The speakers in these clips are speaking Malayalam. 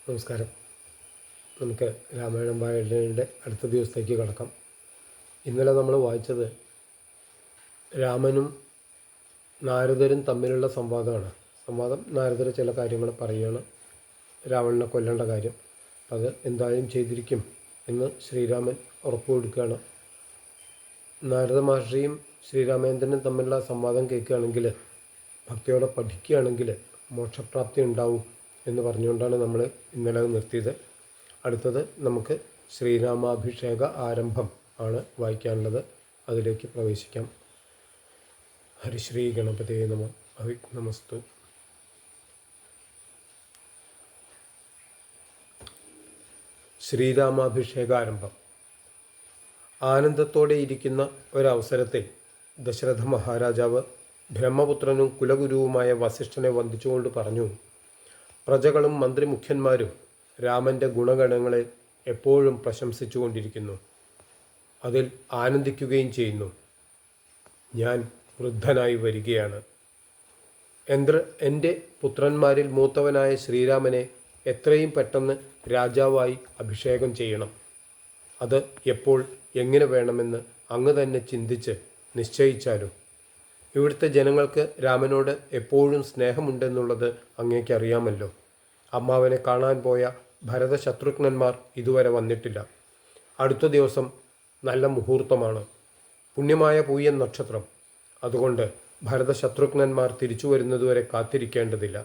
നമസ്കാരം. നമുക്ക് രാമായണം വായനയുടെ അടുത്ത ദിവസത്തേക്ക് കടക്കാം. ഇന്നലെ നമ്മൾ വായിച്ചത് രാമനും നാരദരും തമ്മിലുള്ള സംവാദമാണ്. നാരദർ ചില കാര്യങ്ങൾ പറയുകയാണ്, രാവണനെ കൊല്ലേണ്ട കാര്യം. അത് എന്തായാലും ചെയ്തിരിക്കും എന്ന് ശ്രീരാമൻ ഉറപ്പ് കൊടുക്കുകയാണ്. നാരദ മഹർഷിയും ശ്രീരാമേന്ദ്രനും തമ്മിലുള്ള സംവാദം കേൾക്കുകയാണെങ്കിൽ, ഭക്തിയോടെ പഠിക്കുകയാണെങ്കിൽ മോക്ഷപ്രാപ്തി ഉണ്ടാവും എന്ന് പറഞ്ഞുകൊണ്ടാണ് നമ്മൾ ഇന്നലെ നിർത്തിയത്. അടുത്തത് നമുക്ക് ശ്രീരാമാഭിഷേക ആരംഭം ആണ് വായിക്കാനുള്ളത്. അതിലേക്ക് പ്രവേശിക്കാം. ഹരിശ്രീ ഗണപതയെ നമഃ. അവിഘ്നമസ്തു. ശ്രീരാമാഭിഷേകാരംഭം. ആനന്ദത്തോടെ ഇരിക്കുന്ന ഒരവസരത്തിൽ ദശരഥ മഹാരാജാവ് ബ്രഹ്മപുത്രനും കുലഗുരുവുമായ വസിഷ്ഠനെ വന്ദിച്ചുകൊണ്ട് പറഞ്ഞു: പ്രജകളും മന്ത്രിമുഖ്യന്മാരും രാമൻ്റെ ഗുണഗണങ്ങളെ എപ്പോഴും പ്രശംസിച്ചുകൊണ്ടിരിക്കുന്നു, അതിൽ ആനന്ദിക്കുകയും ചെയ്യുന്നു. ഞാൻ വൃദ്ധനായി വരികയാണ്. എൻ്റെ പുത്രന്മാരിൽ മൂത്തവനായ ശ്രീരാമനെ എത്രയും പെട്ടെന്ന് രാജാവായി അഭിഷേകം ചെയ്യണം. അത് എപ്പോൾ എങ്ങനെ വേണമെന്ന് അങ്ങ് തന്നെ ചിന്തിച്ച് നിശ്ചയിച്ചാലും. ഇവിടുത്തെ ജനങ്ങൾക്ക് രാമനോട് എപ്പോഴും സ്നേഹമുണ്ടെന്നുള്ളത് അങ്ങേക്കറിയാമല്ലോ. അമ്മാവനെ കാണാൻ പോയ ഭരതശത്രുഘ്നന്മാർ ഇതുവരെ വന്നിട്ടില്ല. അടുത്ത ദിവസം നല്ല മുഹൂർത്തമാണ്, പുണ്യമായ പൂയൻ നക്ഷത്രം. അതുകൊണ്ട് ഭരതശത്രുഘ്നന്മാർ തിരിച്ചു വരുന്നതുവരെ കാത്തിരിക്കേണ്ടതില്ല.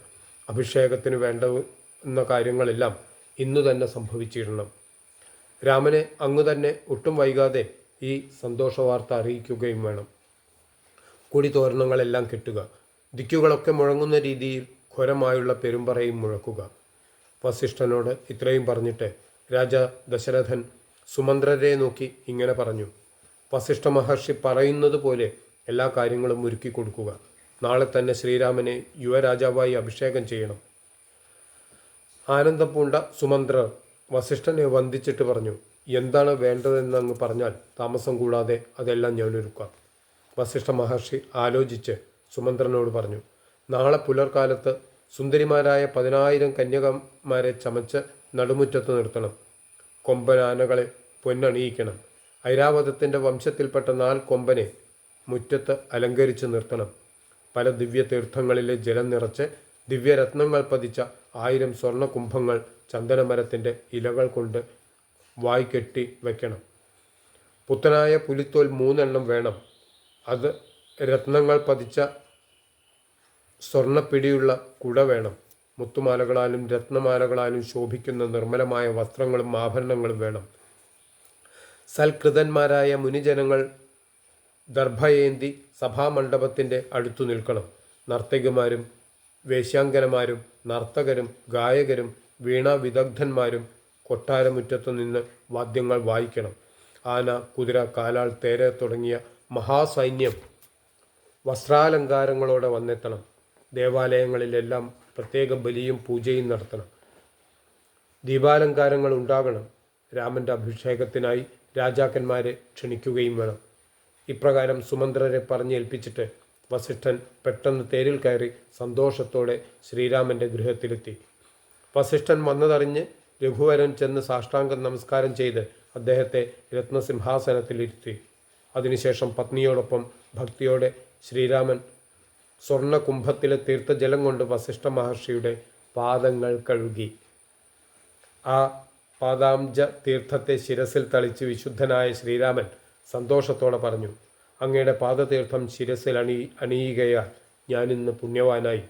അഭിഷേകത്തിന് വേണ്ടുന്ന കാര്യങ്ങളെല്ലാം ഇന്നു തന്നെ സംഭവിച്ചിടണം. രാമനെ അങ്ങ് തന്നെ ഒട്ടും വൈകാതെ ഈ സന്തോഷവാർത്ത അറിയിക്കുകയും വേണം. കൊടിതോരണങ്ങളെല്ലാം കെട്ടുക, ദിക്കുകളൊക്കെ മുഴങ്ങുന്ന രീതിയിൽ ഘോരമായുള്ള പെരുമ്പറയും മുഴക്കുക. വസിഷ്ഠനോട് ഇത്രയും പറഞ്ഞിട്ട് രാജാ ദശരഥൻ സുമന്ത്രരെ നോക്കി ഇങ്ങനെ പറഞ്ഞു: വസിഷ്ഠ മഹർഷി പറയുന്നത് പോലെ എല്ലാ കാര്യങ്ങളും ഒരുക്കി കൊടുക്കുക. നാളെ തന്നെ ശ്രീരാമനെ യുവരാജാവായി അഭിഷേകം ചെയ്യണം. ആനന്ദം പൂണ്ട സുമന്ത്രർ വസിഷ്ഠനെ വന്ദിച്ചിട്ട് പറഞ്ഞു: എന്താണ് വേണ്ടതെന്ന് അങ്ങ് പറഞ്ഞാൽ താമസം കൂടാതെ അതെല്ലാം ഞാൻ ഒരുക്കാം. വസിഷ്ഠ മഹർഷി ആലോചിച്ച് സുമന്ത്രനോട് പറഞ്ഞു: നാളെ പുലർക്കാലത്ത് സുന്ദരിമാരായ 10,000 കന്യകമാരെ ചമച്ച് നടുമുറ്റത്ത് നിർത്തണം. കൊമ്പനാനകളെ പൊന്നണിയിക്കണം. ഐരാവതത്തിൻ്റെ വംശത്തിൽപ്പെട്ട 4 കൊമ്പനെ മുറ്റത്ത് അലങ്കരിച്ച് നിർത്തണം. പല ദിവ്യ തീർത്ഥങ്ങളിലെ ജലം നിറച്ച് ദിവ്യരത്നങ്ങൾ പതിച്ച 1000 സ്വർണ്ണ കുംഭങ്ങൾ ചന്ദനമരത്തിൻ്റെ ഇലകൾ കൊണ്ട് വായ്കെട്ടി വയ്ക്കണം. പുത്തനായ പുലിത്തോൽ 3 എണ്ണം വേണം. അത് രത്നങ്ങൾ പതിച്ച സ്വർണ്ണപ്പിടിയുള്ള കുട വേണം. മുത്തുമാലകളാലും രത്നമാലകളാലും ശോഭിക്കുന്ന നിർമ്മലമായ വസ്ത്രങ്ങളും ആഭരണങ്ങളും വേണം. സൽകൃതന്മാരായ മുനിജനങ്ങൾ ദർഭയേന്തി സഭാമണ്ഡപത്തിൻ്റെ അടുത്തു നിൽക്കണം. നർത്തകിമാരും വേശ്യാങ്കനമാരും നർത്തകരും ഗായകരും വീണാവിദഗ്ധന്മാരും കൊട്ടാരമുറ്റത്തു നിന്ന് വാദ്യങ്ങൾ വായിക്കണം. ആന, കുതിര, കാലാൾ, തേര തുടങ്ങിയ മഹാസൈന്യം വസ്ത്രാലങ്കാരങ്ങളോടെ വന്നെത്തണം. ദേവാലയങ്ങളിലെല്ലാം പ്രത്യേക ബലിയും പൂജയും നടത്തണം. ദീപാലങ്കാരങ്ങൾ ഉണ്ടാകണം. രാമൻ്റെ അഭിഷേകത്തിനായി രാജാക്കന്മാരെ ക്ഷണിക്കുകയും വേണം. ഇപ്രകാരം സുമന്ത്രരെ പറഞ്ഞേൽപ്പിച്ചിട്ട് വസിഷ്ഠൻ പെട്ടെന്ന് തേരിൽ കയറി സന്തോഷത്തോടെ ശ്രീരാമൻ്റെ ഗൃഹത്തിലെത്തി. വസിഷ്ഠൻ വന്നതറിഞ്ഞ് രഘുവരൻ ചെന്ന് സാഷ്ടാംഗം നമസ്കാരം ചെയ്ത് അദ്ദേഹത്തെ രത്നസിംഹാസനത്തിലിരുത്തി. അതിനുശേഷം പത്നിയോടൊപ്പം ഭക്തിയോടെ ശ്രീരാമൻ സ്വർണ്ണകുംഭത്തിലെ തീർത്ഥജലം കൊണ്ട് വസിഷ്ഠ മഹർഷിയുടെ പാദങ്ങൾ കഴുകി. ആ പാദാംജ തീർത്ഥത്തെ ശിരസിൽ തളിച്ച് വിശുദ്ധനായ ശ്രീരാമൻ സന്തോഷത്തോടെ പറഞ്ഞു: അങ്ങയുടെ പാദതീർത്ഥം ശിരസിൽ അണിയുകയാൽ ഞാനിന്ന് പുണ്യവാനായി.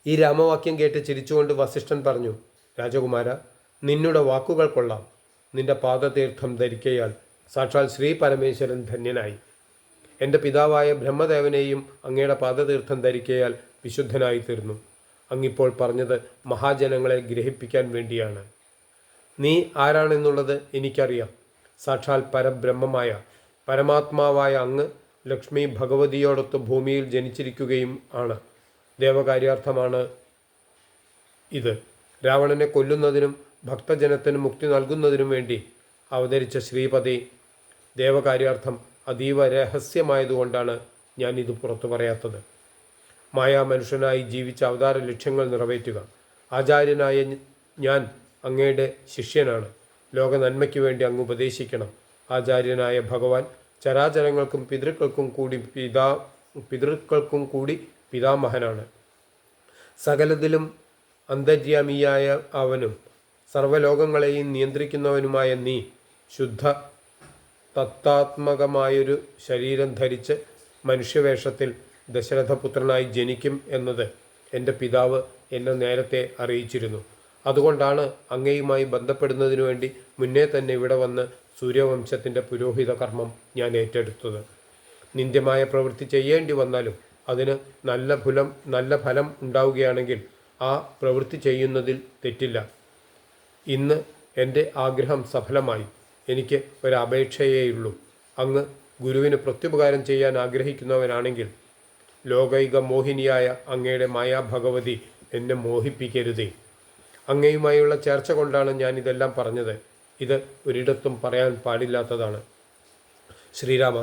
ഈ രാമവാക്യം കേട്ട് ചിരിച്ചുകൊണ്ട് വസിഷ്ഠൻ പറഞ്ഞു: രാജകുമാര, നിന്നുടെ വാക്കുകൾ കൊള്ളാം. നിന്റെ പാദതീർത്ഥം ധരിക്കയാൽ സാക്ഷാൽ ശ്രീ പരമേശ്വരൻ ധന്യനായി. എൻ്റെ പിതാവായ ബ്രഹ്മദേവനെയും അങ്ങയുടെ പാദതീർത്ഥം ധരിക്കയാൽ വിശുദ്ധനായി തീർന്നു. അങ്ങിപ്പോൾ പറഞ്ഞത് മഹാജനങ്ങളെ ഗ്രഹിപ്പിക്കാൻ വേണ്ടിയാണ്. നീ ആരാണെന്നുള്ളത് എനിക്കറിയാം. സാക്ഷാൽ പരബ്രഹ്മമായ പരമാത്മാവായ അങ്ങ് ലക്ഷ്മി ഭഗവതിയോടൊത്ത് ഭൂമിയിൽ ജനിച്ചിരിക്കുകയും ആണ്. ദേവകാര്യാർത്ഥമാണ് ഇത്. രാവണനെ കൊല്ലുന്നതിനും ഭക്തജനത്തിന് മുക്തി നൽകുന്നതിനും വേണ്ടി അവതരിച്ച ശ്രീപതി ദേവകാര്യാർത്ഥം അതീവ രഹസ്യമായതുകൊണ്ടാണ് ഞാനിത് പുറത്തു പറയാത്തത്. മായാമനുഷ്യനായി ജീവിച്ച അവതാര ലക്ഷ്യങ്ങൾ നിറവേറ്റുക, ആചാര്യനായ ഞാൻ അങ്ങയുടെ ശിഷ്യനാണ്. ലോക നന്മയ്ക്ക് വേണ്ടി അങ്ങ് ഉപദേശിക്കണം. ആചാര്യനായ ഭഗവാൻ ചരാചരങ്ങൾക്കും പിതൃക്കൾക്കും കൂടി പിതാമഹനാണ്. സകലത്തിലും അന്തര്യാമിയായ അവനും സർവ്വലോകങ്ങളെയും നിയന്ത്രിക്കുന്നവനുമായ നീ ശുദ്ധ തത്താത്മകമായൊരു ശരീരം ധരിച്ച് മനുഷ്യവേഷത്തിൽ ദശരഥപുത്രനായി ജനിക്കും എന്നത് എൻ്റെ പിതാവ് എന്നെ നേരത്തെ അറിയിച്ചിരുന്നു. അതുകൊണ്ടാണ് അങ്ങയുമായി ബന്ധപ്പെടുന്നതിനു വേണ്ടി മുന്നേ തന്നെ ഇവിടെ വന്ന് സൂര്യവംശത്തിൻ്റെ പുരോഹിത കർമ്മം ഞാൻ ഏറ്റെടുത്തത്. നിന്ദ്യമായ പ്രവൃത്തി ചെയ്യേണ്ടി വന്നാലും അതിന് നല്ല ഫലം ഉണ്ടാവുകയാണെങ്കിൽ ആ പ്രവൃത്തി ചെയ്യുന്നതിൽ തെറ്റില്ല. ഇന്ന് എൻ്റെ ആഗ്രഹം സഫലമായി. എനിക്ക് ഒരപേക്ഷയേയുള്ളൂ. അങ്ങ് ഗുരുവിന് പ്രത്യുപകാരം ചെയ്യാൻ ആഗ്രഹിക്കുന്നവനാണെങ്കിൽ ലോകൈക മോഹിനിയായ അങ്ങയുടെ മായാഭഗവതി എന്നെ മോഹിപ്പിക്കരുതേ. അങ്ങയുമായുള്ള ചേർച്ച കൊണ്ടാണ് ഞാനിതെല്ലാം പറഞ്ഞത്. ഇത് ഒരിടത്തും പറയാൻ പാടില്ലാത്തതാണ്. ശ്രീരാമ,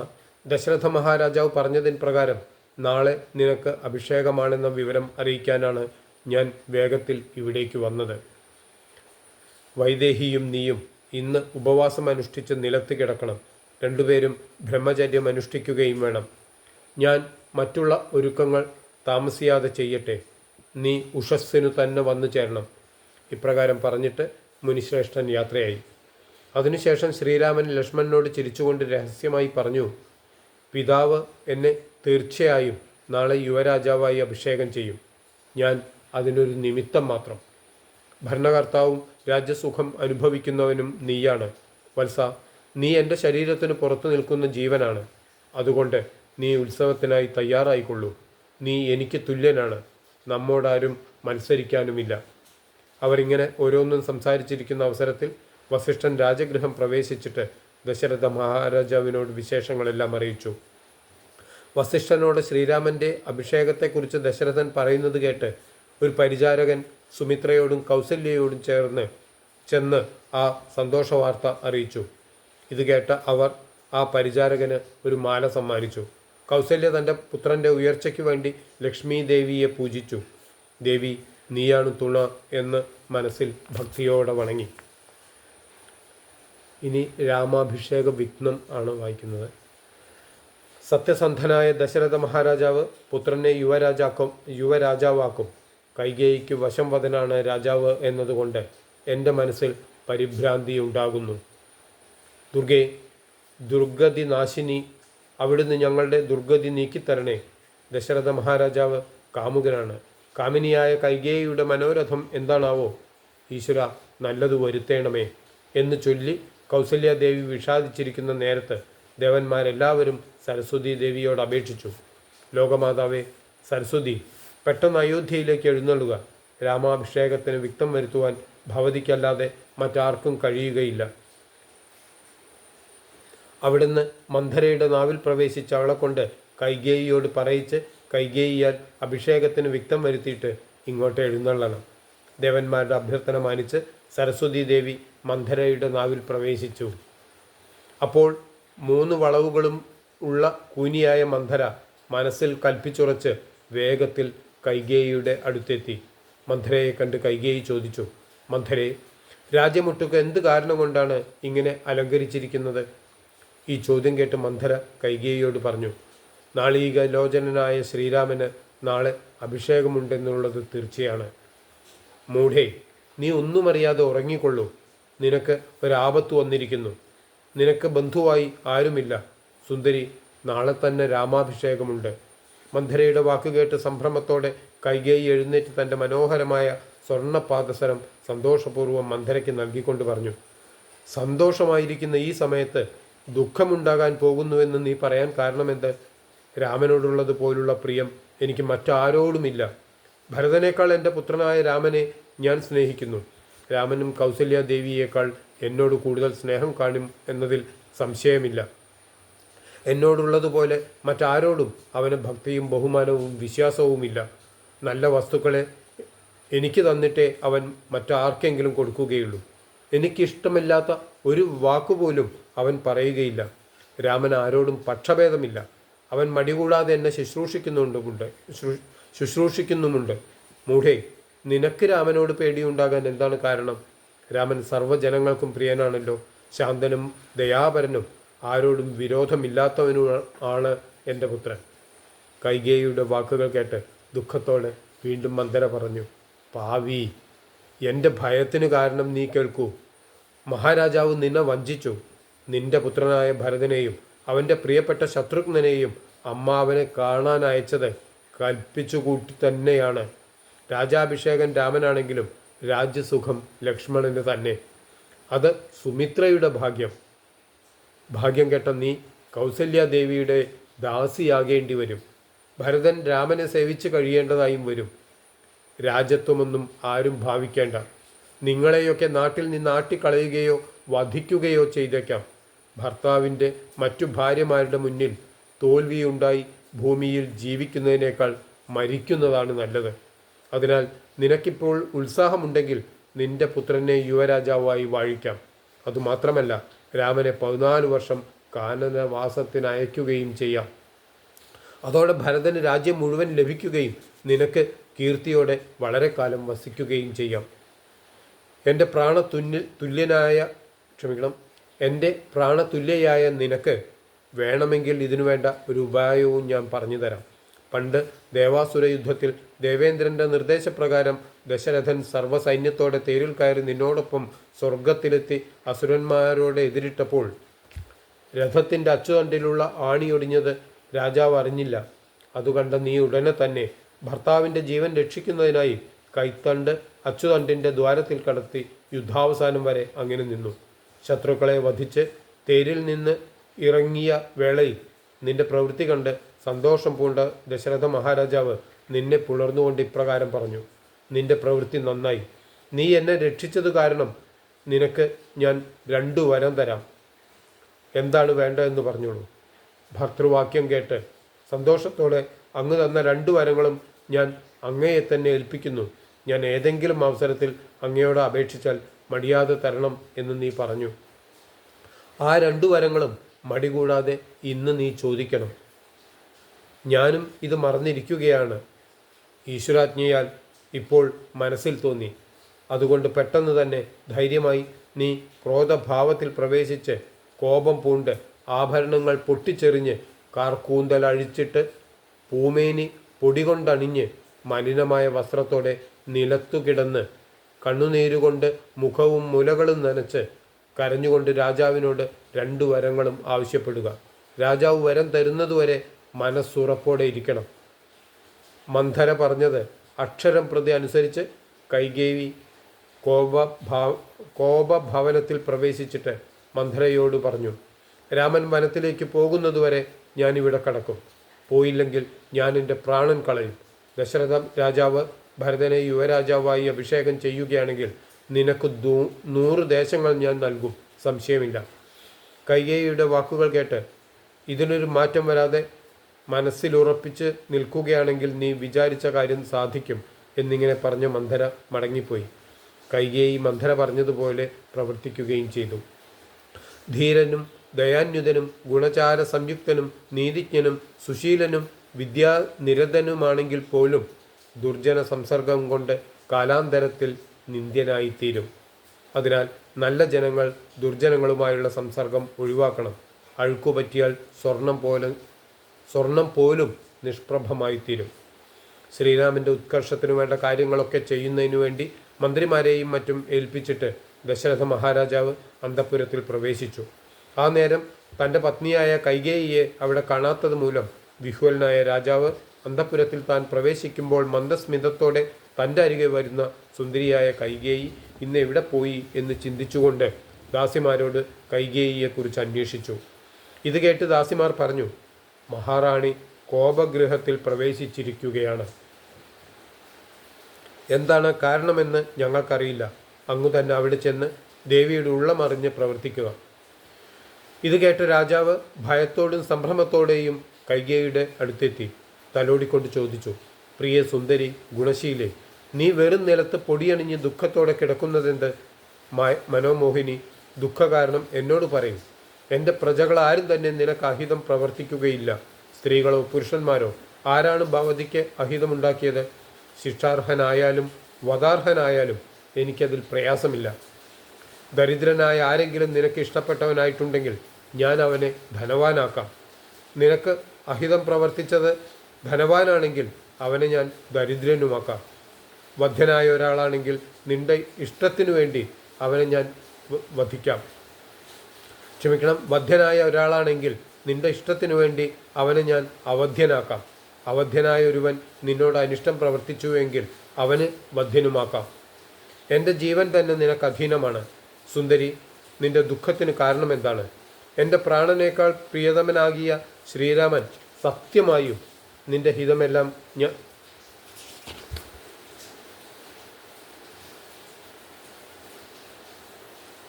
ദശരഥ മഹാരാജാവ് പറഞ്ഞതിന് പ്രകാരം നാളെ നിനക്ക് അഭിഷേകമാണെന്ന വിവരം അറിയിക്കാനാണ് ഞാൻ വേഗത്തിൽ ഇവിടേക്ക് വന്നത്. വൈദേഹിയും നീയും ഇന്ന് ഉപവാസം അനുഷ്ഠിച്ച് നിലത്ത് കിടക്കണം. രണ്ടുപേരും ബ്രഹ്മചര്യം അനുഷ്ഠിക്കുകയും വേണം. ഞാൻ മറ്റുള്ള ഒരുക്കങ്ങൾ താമസിയാതെ ചെയ്യട്ടെ. നീ ഉഷസ്സിനു തന്നെ വന്നു ചേരണം. ഇപ്രകാരം പറഞ്ഞിട്ട് മുനിശ്രേഷ്ഠൻ യാത്രയായി. അതിനുശേഷം ശ്രീരാമൻ ലക്ഷ്മണനോട് ചിരിച്ചുകൊണ്ട് രഹസ്യമായി പറഞ്ഞു, പിതാവ് എന്നെ തീർച്ചയായും നാളെ യുവരാജാവായി അഭിഷേകം ചെയ്യും. ഞാൻ അതിനൊരു നിമിത്തം മാത്രം. ഭരണകർത്താവും രാജ്യസുഖം അനുഭവിക്കുന്നവനും നീയാണ്. വത്സ, നീ എൻ്റെ ശരീരത്തിന് പുറത്തു നിൽക്കുന്ന ജീവനാണ്. അതുകൊണ്ട് നീ ഉത്സവത്തിനായി തയ്യാറായിക്കൊള്ളൂ. നീ എനിക്ക് തുല്യനാണ്. നമ്മോടാരും മത്സരിക്കാനുമില്ല. അവരിങ്ങനെ ഓരോന്നും സംസാരിച്ചിരിക്കുന്ന അവസരത്തിൽ വസിഷ്ഠൻ രാജഗൃഹം പ്രവേശിച്ചിട്ട് ദശരഥ മഹാരാജാവിനോട് വിശേഷങ്ങളെല്ലാം അറിയിച്ചു. വസിഷ്ഠനോട് ശ്രീരാമൻ്റെ അഭിഷേകത്തെക്കുറിച്ച് ദശരഥൻ പറയുന്നത് കേട്ട് ഒരു പരിചാരകൻ സുമിത്രയോടും കൗസല്യയോടും ചെന്ന് ആ സന്തോഷവാർത്ത അറിയിച്ചു. ഇത് കേട്ട അവർ ആ പരിചാരകന് ഒരു മാല സമ്മാനിച്ചു. കൗസല്യ തൻ്റെ പുത്രൻ്റെ ഉയർച്ചയ്ക്ക് വേണ്ടി ലക്ഷ്മി ദേവിയെ പൂജിച്ചു. ദേവി, നീയാണ് തുണ എന്ന് മനസ്സിൽ ഭക്തിയോടെ വണങ്ങി. ഇനി രാമാഭിഷേക വിഘ്നം ആണ് വായിക്കുന്നത്. സത്യസന്ധനായ ദശരഥ മഹാരാജാവ് പുത്രനെ യുവരാജാവാക്കും. കൈകേയിക്ക് വശംവദനാണ് രാജാവ് എന്നതുകൊണ്ട് എൻ്റെ മനസ്സിൽ പരിഭ്രാന്തി ഉണ്ടാകുന്നു. ദുർഗേ, ദുർഗതി നാശിനി, അവിടുന്ന് ഞങ്ങളുടെ ദുർഗതി നീക്കിത്തരണേ. ദശരഥ മഹാരാജാവ് കാമുകനാണ്. കാമിനിയായ കൈകേയിയുടെ മനോരഥം എന്താണാവോ? ഈശ്വര, നല്ലത് വരുത്തേണമേ എന്ന് ചൊല്ലി കൗസല്യാദേവി വിഷാദിച്ചിരിക്കുന്ന നേരത്ത് ദേവന്മാരെല്ലാവരും സരസ്വതി ദേവിയോട് അപേക്ഷിച്ചു. ലോകമാതാവേ സരസ്വതി, പെട്ടെന്ന് അയോധ്യയിലേക്ക് എഴുന്നള്ളുക. രാമാഭിഷേകത്തിന് വിഘ്നം വരുത്തുവാൻ ഭവതിക്കല്ലാതെ മറ്റാർക്കും കഴിയുകയില്ല. അവിടുന്ന് മന്ധരയുടെ നാവിൽ പ്രവേശിച്ച് അവളെ കൊണ്ട് കൈകേയിയോട് പറയിച്ച് കൈകേയിയാൽ അഭിഷേകത്തിന് വിഘ്നം വരുത്തിയിട്ട് ഇങ്ങോട്ട് എഴുന്നള്ളണം. ദേവന്മാരുടെ അഭ്യർത്ഥന മാനിച്ച് സരസ്വതി ദേവി മന്ധരയുടെ നാവിൽ പ്രവേശിച്ചു. അപ്പോൾ 3 വളവുകളും ഉള്ള കൂനിയായ മന്ധര മനസ്സിൽ കൽപ്പിച്ചുറച്ച് വേഗത്തിൽ കൈകേയിയുടെ അടുത്തെത്തി. മന്ധരയെ കണ്ട് കൈകേയി ചോദിച്ചു, മന്ധരെ, രാജ്യമൊട്ടുക്ക് എന്ത് കാരണം കൊണ്ടാണ് ഇങ്ങനെ അലങ്കരിച്ചിരിക്കുന്നത്? ഈ ചോദ്യം കേട്ട് മന്ധര കൈകേയിയോട് പറഞ്ഞു, നാളീകലോചനായ ശ്രീരാമന് നാളെ അഭിഷേകമുണ്ടെന്നുള്ളത് തീർച്ചയാണ്. മൂഢേ, നീ ഒന്നും അറിയാതെ ഉറങ്ങിക്കൊള്ളൂ. നിനക്ക് ഒരാപത്ത് വന്നിരിക്കുന്നു. നിനക്ക് ബന്ധുവായി ആരുമില്ല. സുന്ദരി, നാളെ തന്നെ രാമാഭിഷേകമുണ്ട്. മന്ധരയുടെ വാക്കുകേട്ട് സംഭ്രമത്തോടെ കൈകേയി എഴുന്നേറ്റ് തൻ്റെ മനോഹരമായ സ്വർണ്ണപാദസരം സന്തോഷപൂർവ്വം മന്ധരയ്ക്ക് നൽകിക്കൊണ്ട് പറഞ്ഞു, സന്തോഷമായിരിക്കുന്ന ഈ സമയത്ത് ദുഃഖമുണ്ടാകാൻ പോകുന്നുവെന്ന് നീ പറയാൻ കാരണമെന്ത്? രാമനോടുള്ളത് പോലുള്ള പ്രിയം എനിക്ക് മറ്റാരോടുമില്ല. ഭരതനേക്കാൾ എൻ്റെ പുത്രനായ രാമനെ ഞാൻ സ്നേഹിക്കുന്നു. രാമനും കൗസല്യാദേവിയേക്കാൾ എന്നോട് കൂടുതൽ സ്നേഹം കാണും എന്നതിൽ സംശയമില്ല. എന്നോടുള്ളതുപോലെ മറ്റാരോടും അവന് ഭക്തിയും ബഹുമാനവും വിശ്വാസവുമില്ല. നല്ല വസ്തുക്കളെ എനിക്ക് തന്നിട്ടേ അവൻ മറ്റാർക്കെങ്കിലും കൊടുക്കുകയുള്ളൂ. എനിക്കിഷ്ടമില്ലാത്ത ഒരു വാക്കുപോലും അവൻ പറയുകയില്ല. രാമൻ ആരോടും പക്ഷഭേദമില്ല. അവൻ മടികൂടാതെ എന്നെ ശുശ്രൂഷിക്കുന്നുമുണ്ട്. മൂഢേ, നിനക്ക് രാമനോട് പേടിയുണ്ടാകാൻ എന്താണ് കാരണം? രാമൻ സർവ്വജനങ്ങൾക്കും പ്രിയനാണല്ലോ. ശാന്തനും ദയാപരനും ആരോടും വിരോധമില്ലാത്തവനും ആണ് എൻ്റെ പുത്രൻ. കൈകേയിയുടെ വാക്കുകൾ കേട്ട് ദുഃഖത്തോടെ വീണ്ടും മന്ദര പറഞ്ഞു, പാവി, എൻ്റെ ഭയത്തിന് കാരണം നീ കേൾക്കൂ. മഹാരാജാവ് നിന്നെ വഞ്ചിച്ചു. നിന്റെ പുത്രനായ ഭരതനെയും അവൻ്റെ പ്രിയപ്പെട്ട ശത്രുഘ്നെയും അമ്മാവനെ കാണാൻ അയച്ചത് കൽപ്പിച്ചുകൂട്ടി തന്നെയാണ്. രാജാഭിഷേകൻ രാമനാണെങ്കിലും രാജ്യസുഖം ലക്ഷ്മണന് തന്നെ. അത് സുമിത്രയുടെ ഭാഗ്യം. ഭാഗ്യം കേട്ട നീ കൗസല്യാദേവിയുടെ ദാസിയാകേണ്ടി വരും. ഭരതൻ രാമനെ സേവിച്ച് കഴിയേണ്ടതായും വരും. രാജ്യത്വമൊന്നും ആരും ഭാവിക്കേണ്ട. നിങ്ങളെയൊക്കെ നാട്ടിൽ നിന്ന് ആട്ടിക്കളയുകയോ വധിക്കുകയോ ചെയ്തേക്കാം. ഭർത്താവിൻ്റെ മറ്റു ഭാര്യമാരുടെ മുന്നിൽ തോൽവിയുണ്ടായി ഭൂമിയിൽ ജീവിക്കുന്നതിനേക്കാൾ മരിക്കുന്നതാണ് നല്ലത്. അതിനാൽ നിനക്കിപ്പോൾ ഉത്സാഹമുണ്ടെങ്കിൽ നിന്റെ പുത്രനെ യുവരാജാവായി വാഴിക്കാം. അതുമാത്രമല്ല, രാമനെ 14 വർഷം കാനനവാസത്തിനയക്കുകയും ചെയ്യാം. അതോടെ ഭരതന് രാജ്യം മുഴുവൻ ലഭിക്കുകയും നിനക്ക് കീർത്തിയോടെ വളരെ കാലം വസിക്കുകയും ചെയ്യാം. എൻ്റെ പ്രാണതുല്യയായ നിനക്ക് വേണമെങ്കിൽ ഇതിനു വേണ്ട ഒരു ഉപായവും ഞാൻ പറഞ്ഞു തരാം. പണ്ട് ദേവാസുര യുദ്ധത്തിൽ ദേവേന്ദ്രൻ്റെ നിർദ്ദേശപ്രകാരം ദശരഥൻ സർവ്വസൈന്യത്തോടെ തേരിൽ കയറി നിന്നോടൊപ്പം സ്വർഗത്തിലെത്തി അസുരന്മാരോട് എതിരിട്ടപ്പോൾ രഥത്തിൻ്റെ അച്ചുതണ്ടിലുള്ള ആണിയൊടിഞ്ഞത് രാജാവ് അറിഞ്ഞില്ല. അതുകണ്ട നീ ഉടനെ തന്നെ ഭർത്താവിൻ്റെ ജീവൻ രക്ഷിക്കുന്നതിനായി കൈത്തണ്ട് അച്ചുതണ്ടിൻ്റെ ദ്വാരത്തിൽ കടത്തി യുദ്ധാവസാനം വരെ അങ്ങനെ നിന്നു. ശത്രുക്കളെ വധിച്ച് തേരിൽ നിന്ന് ഇറങ്ങിയ വേളയിൽ നിന്റെ പ്രവൃത്തി കണ്ട് സന്തോഷം പൂണ്ട ദശരഥ മഹാരാജാവ് നിന്നെ പുലർന്നുകൊണ്ട് ഇപ്രകാരം പറഞ്ഞു, നിന്റെ പ്രവൃത്തി നന്നായി. നീ എന്നെ രക്ഷിച്ചത് കാരണം നിനക്ക് ഞാൻ 2 വരം തരാം. എന്താണ് വേണ്ടതെന്ന് പറഞ്ഞോളൂ. ഭർതൃവാക്യം കേട്ട് സന്തോഷത്തോടെ അങ്ങ് തന്ന 2 വരങ്ങളും ഞാൻ അങ്ങയെ തന്നെ ഏൽപ്പിക്കുന്നു. ഞാൻ ഏതെങ്കിലും അവസരത്തിൽ അങ്ങയോട് അപേക്ഷിച്ചാൽ മടിയാതെ തരണം എന്ന് നീ പറഞ്ഞു. ആ 2 വരങ്ങളും മടി കൂടാതെ ഇന്ന് നീ ചോദിക്കണം. ഞാനും ഇത് മറന്നിരിക്കുകയാണ്. ഈശ്വരാജ്ഞയാൽ ഇപ്പോൾ മനസ്സിൽ തോന്നി. അതുകൊണ്ട് പെട്ടെന്ന് തന്നെ ധൈര്യമായി നീ ക്രോധഭാവത്തിൽ പ്രവേശിച്ച് കോപം പൂണ്ട് ആഭരണങ്ങൾ പൊട്ടിച്ചെറിഞ്ഞ് കാർക്കൂന്തൽ അഴിച്ചിട്ട് പൂമേനി പൊടികൊണ്ടണിഞ്ഞ് മലിനമായ വസ്ത്രത്തോടെ നിലത്തു കിടന്ന് കണ്ണുനീരുകൊണ്ട് മുഖവും മുലകളും നനച്ച് കരഞ്ഞുകൊണ്ട് രാജാവിനോട് 2 വരങ്ങളും ആവശ്യപ്പെടുക. രാജാവ് വരം തരുന്നതുവരെ മനസ്സുറപ്പോടെ ഇരിക്കണം. മന്ധര പറഞ്ഞത് അക്ഷരം പ്രതി അനുസരിച്ച് കൈകേയി കോപഭവനത്തിൽ പ്രവേശിച്ചിട്ട് മന്ധരയോട് പറഞ്ഞു, രാമൻ വനത്തിലേക്ക് പോകുന്നതുവരെ ഞാനിവിടെ കടക്കും. പോയില്ലെങ്കിൽ ഞാൻ എൻ്റെ പ്രാണൻ കളയും. ദശരഥ രാജാവ് ഭരതനെ യുവരാജാവായി അഭിഷേകം ചെയ്യുകയാണെങ്കിൽ നിനക്ക് 100 ദേശങ്ങൾ ഞാൻ നൽകും, സംശയമില്ല. കൈകേയിയുടെ വാക്കുകൾ കേട്ട് ഇതിനൊരു മാറ്റം വരാതെ മനസ്സിലുറപ്പിച്ച് നിൽക്കുകയാണെങ്കിൽ നീ വിചാരിച്ച കാര്യം സാധിക്കും എന്നിങ്ങനെ പറഞ്ഞ് മന്ധര മടങ്ങിപ്പോയി. കൈകേയി മന്ധര പറഞ്ഞതുപോലെ പ്രവർത്തിക്കുകയും ചെയ്തു. ധീരനും ദയാന്യുതനും ഗുണചാര സംയുക്തനും നീതിജ്ഞനും സുശീലനും വിദ്യാനിരതനുമാണെങ്കിൽ പോലും ദുർജന സംസർഗം കൊണ്ട് കാലാന്തരത്തിൽ നിന്ദ്യനായിത്തീരും. അതിനാൽ നല്ല ജനങ്ങൾ ദുർജനങ്ങളുമായുള്ള സംസർഗം ഒഴിവാക്കണം. അഴുക്കുപറ്റിയാൽ സ്വർണം പോലും നിഷ്പ്രഭമായിത്തീരും. ശ്രീരാമൻ്റെ ഉത്കർഷത്തിനു വേണ്ട കാര്യങ്ങളൊക്കെ ചെയ്യുന്നതിനു വേണ്ടി മന്ത്രിമാരെയും മറ്റും ഏൽപ്പിച്ചിട്ട് ദശരഥ മഹാരാജാവ് അന്തഃപുരത്തിൽ പ്രവേശിച്ചു. ആ നേരം തൻ്റെ പത്നിയായ കൈകേയിയെ അവിടെ കാണാത്തത് മൂലം വിഹ്വലനായ രാജാവ് അന്തഃപുരത്തിൽ താൻ പ്രവേശിക്കുമ്പോൾ മന്ദസ്മിതത്തോടെ തൻ്റെ അരികെ വരുന്ന സുന്ദരിയായ കൈകേയി ഇന്ന് എവിടെ പോയി എന്ന് ചിന്തിച്ചുകൊണ്ട് ദാസിമാരോട് കൈകേയിയെക്കുറിച്ച് അന്വേഷിച്ചു. ഇത് കേട്ട് ദാസിമാർ പറഞ്ഞു, മഹാറാണി കോപഗൃഹത്തിൽ പ്രവേശിച്ചിരിക്കുകയാണ്. എന്താണ് കാരണമെന്ന് ഞങ്ങൾക്കറിയില്ല. അങ്ങു തന്നെ അവിടെ ചെന്ന് ദേവിയുടെ ഉള്ളമറിഞ്ഞ് പ്രവർത്തിക്കുക. ഇത് കേട്ട് രാജാവ് ഭയത്തോടും സംഭ്രമത്തോടെയും കൈകേയിയുടെ അടുത്തെത്തി തലോടിക്കൊണ്ട് ചോദിച്ചു, പ്രിയ സുന്ദരി ഗുണശീലേ, നീ വെറും നിലത്ത് പൊടിയണിഞ്ഞ് ദുഃഖത്തോടെ കിടക്കുന്നതെന്ത്? മനോമോഹിനി, ദുഃഖകാരണം എന്നോട് പറയും. എൻ്റെ പ്രജകൾ ആരും തന്നെ നിനക്ക് അഹിതം പ്രവർത്തിക്കുകയില്ല. സ്ത്രീകളോ പുരുഷന്മാരോ ആരാണ് ഭവതിക്ക് അഹിതമുണ്ടാക്കിയത്? ശിക്ഷാർഹനായാലും വധാർഹനായാലും എനിക്കതിൽ പ്രയാസമില്ല. ദരിദ്രനായ ആരെങ്കിലും നിനക്ക് ഇഷ്ടപ്പെട്ടവനായിട്ടുണ്ടെങ്കിൽ ഞാൻ അവനെ ധനവാനാക്കാം. നിനക്ക് അഹിതം പ്രവർത്തിച്ചത് ധനവാനാണെങ്കിൽ അവനെ ഞാൻ ദരിദ്രനുമാക്കാം. വധ്യനായ ഒരാളാണെങ്കിൽ നിന്റെ ഇഷ്ടത്തിനു വേണ്ടി അവനെ ഞാൻ വധിക്കാം. വധ്യനായ ഒരാളാണെങ്കിൽ നിന്റെ ഇഷ്ടത്തിനു വേണ്ടി അവനെ ഞാൻ അവധ്യനാക്കാം. അവധ്യനായ ഒരുവൻ നിന്നോട് അനിഷ്ടം പ്രവർത്തിച്ചുവെങ്കിൽ അവന് വധ്യനുമാക്കാം. എൻ്റെ ജീവൻ തന്നെ നിനക്ക് അധീനമാണ്. സുന്ദരി, നിന്റെ ദുഃഖത്തിന് കാരണമെന്താണ്? എൻ്റെ പ്രാണനേക്കാൾ പ്രിയതമനാകിയ ശ്രീരാമൻ സത്യമായും നിന്റെ ഹിതമെല്ലാം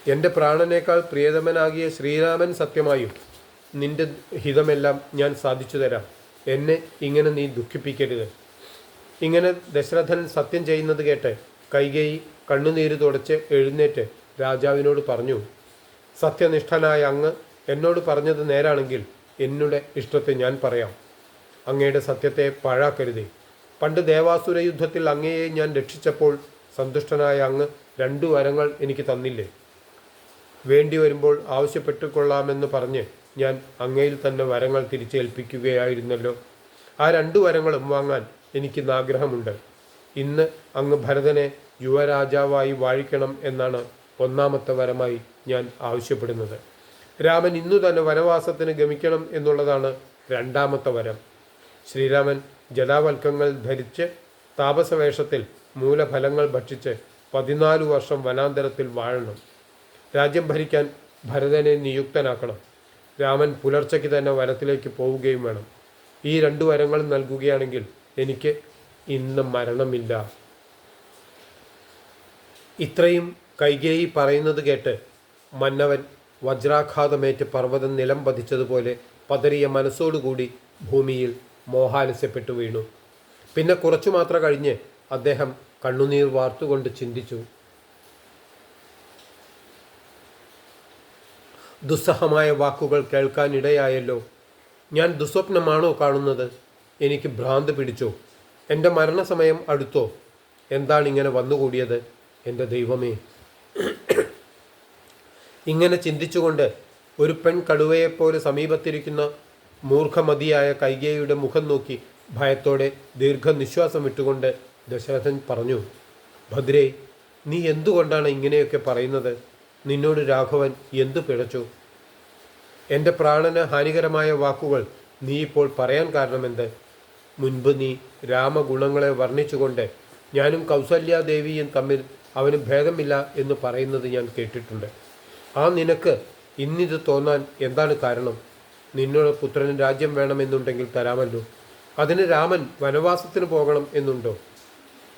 എൻ്റെ പ്രാണനേക്കാൾ പ്രിയതമനാകിയ ശ്രീരാമൻ സത്യമായും നിന്റെ ഹിതമെല്ലാം ഞാൻ സാധിച്ചു തരാം. എന്നെ ഇങ്ങനെ നീ ദുഃഖിപ്പിക്കരുത്. ഇങ്ങനെ ദശരഥൻ സത്യം ചെയ്യുന്നത് കേട്ട് കൈകേയി കണ്ണുനീര് തുടച്ച് എഴുന്നേറ്റ് രാജാവിനോട് പറഞ്ഞു, സത്യനിഷ്ഠനായ അങ്ങ് എന്നോട് പറഞ്ഞത് നേരാണെങ്കിൽ എന്നുടെ ഇഷ്ടത്തെ ഞാൻ പറയാം. അങ്ങയുടെ സത്യത്തെ പാഴാക്കരുതേ. പണ്ട് ദേവാസുര യുദ്ധത്തിൽ അങ്ങയെ ഞാൻ രക്ഷിച്ചപ്പോൾ സന്തുഷ്ടനായ അങ്ങ് 2 വരങ്ങൾ എനിക്ക് തന്നില്ലേ? വേണ്ടി വരുമ്പോൾ ആവശ്യപ്പെട്ടുകൊള്ളാമെന്ന് പറഞ്ഞ് ഞാൻ അങ്ങയിൽ തന്നെ വരങ്ങൾ തിരിച്ചേൽപ്പിക്കുകയായിരുന്നല്ലോ. ആ 2 വരങ്ങളും വാങ്ങാൻ എനിക്കിന്ന് ആഗ്രഹമുണ്ട്. ഇന്ന് അങ്ങ് ഭരതനെ യുവരാജാവായി വാഴിക്കണം എന്നാണ് 1ാമത്തെ വരമായി ഞാൻ ആവശ്യപ്പെടുന്നത്. രാമൻ ഇന്നു തന്നെ വനവാസത്തിന് ഗമിക്കണം എന്നുള്ളതാണ് 2ാമത്തെ വരം. ശ്രീരാമൻ ജടാവൽക്കങ്ങൾ ധരിച്ച് താപസവേഷത്തിൽ മൂലഫലങ്ങൾ ഭക്ഷിച്ച് 14 വർഷം വനാന്തരത്തിൽ വാഴണം. രാജ്യം ഭരിക്കാൻ ഭരതനെ നിയുക്തനാക്കണം. രാമൻ പുലർച്ചയ്ക്ക് തന്നെ വനത്തിലേക്ക് പോവുകയും വേണം. ഈ 2 വരങ്ങളും നൽകുകയാണെങ്കിൽ എനിക്ക് ഇന്ന് മരണമില്ല. ഇത്രയും കൈകേയി പറയുന്നത് കേട്ട് മന്നവൻ വജ്രാഘാതമേറ്റ് പർവ്വതം നിലം പതിച്ചതുപോലെ പതറിയ മനസ്സോടുകൂടി ഭൂമിയിൽ മോഹാലസ്യപ്പെട്ടു വീണു. പിന്നെ കുറച്ചു മാത്രം കഴിഞ്ഞ് അദ്ദേഹം കണ്ണുനീർ വാർത്തുകൊണ്ട് ചിന്തിച്ചു, ദുസ്സഹമായ വാക്കുകൾ കേൾക്കാനിടയായല്ലോ. ഞാൻ ദുസ്വപ്നമാണോ കാണുന്നത്? എനിക്ക് ഭ്രാന്ത് പിടിച്ചോ? എൻ്റെ മരണസമയം അടുത്തോ? എന്താണ് ഇങ്ങനെ വന്നുകൂടിയത്? എൻ്റെ ദൈവമേ! ഇങ്ങനെ ചിന്തിച്ചുകൊണ്ട് ഒരു പെൺ കടുവയെപ്പോലെ സമീപത്തിരിക്കുന്ന മൂർഖമതിയായ കൈകേയിയുടെ മുഖം നോക്കി ഭയത്തോടെ ദീർഘനിശ്വാസം വിട്ടുകൊണ്ട് ദശരഥൻ പറഞ്ഞു, ഭദ്രേ, നീ എന്തുകൊണ്ടാണ് ഇങ്ങനെയൊക്കെ പറയുന്നത്? നിന്നോട് രാഘവൻ എന്തു പിഴച്ചു? എൻ്റെ പ്രാണന് ഹാനികരമായ വാക്കുകൾ നീ ഇപ്പോൾ പറയാൻ കാരണമെന്ത്? മുൻപ് നീ രാമഗുണങ്ങളെ വർണ്ണിച്ചുകൊണ്ട് ഞാനും കൗസല്യാദേവിയും തമ്മിൽ അവന് ഭേദമില്ല എന്ന് പറയുന്നത് ഞാൻ കേട്ടിട്ടുണ്ട്. ആ നിനക്ക് ഇന്നിത് തോന്നാൻ എന്താണ് കാരണം? നിന്നോട് പുത്രന് രാജ്യം വേണമെന്നുണ്ടെങ്കിൽ തരാമല്ലോ. അതിന് രാമൻ വനവാസത്തിന് പോകണം എന്നുണ്ടോ?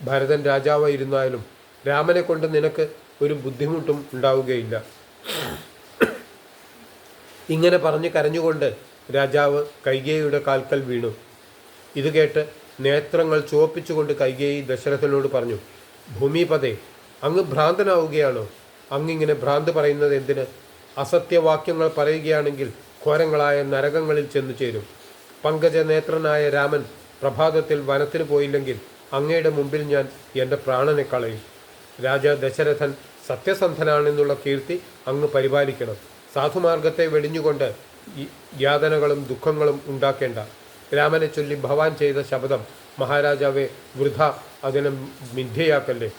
ഭരതൻ രാജാവായിരുന്നാലും രാമനെ കൊണ്ട് നിനക്ക് ഒരു ബുദ്ധിമുട്ടും ഉണ്ടാവുകയില്ല. ഇങ്ങനെ പറഞ്ഞ് കരഞ്ഞുകൊണ്ട് രാജാവ് കൈകേയിയുടെ കാൽക്കൽ വീണു. ഇത് കേട്ട് നേത്രങ്ങൾ ചുവപ്പിച്ചുകൊണ്ട് കൈകേയി ദശരഥനോട് പറഞ്ഞു, ഭൂമിപതേ, അങ്ങ് ഭ്രാന്തനാവുകയാണോ? അങ്ങിങ്ങനെ ഭ്രാന്ത് പറയുന്നത് എന്തിന്? അസത്യവാക്യങ്ങൾ പറയുകയാണെങ്കിൽ ഘോരങ്ങളായ നരകങ്ങളിൽ ചെന്നു ചേരും. പങ്കജനേത്രനായ രാമൻ പ്രഭാതത്തിൽ വനത്തിന് പോയില്ലെങ്കിൽ അങ്ങയുടെ മുമ്പിൽ ഞാൻ എൻ്റെ പ്രാണനെ കളയും. രാജാ ദശരഥൻ സത്യസന്ധനാണെന്നുള്ള കീർത്തി അങ്ങ് പരിപാലിക്കണം. സാധുമാർഗത്തെ വെടിഞ്ഞുകൊണ്ട് യാതനകളും ദുഃഖങ്ങളും ഉണ്ടാക്കേണ്ട. രാമനെ ചൊല്ലി ഭവാൻ ചെയ്ത ശപഥം മഹാരാജാവെ വൃഥ അതിനെ മിഥ്യയാക്കല്ലേ.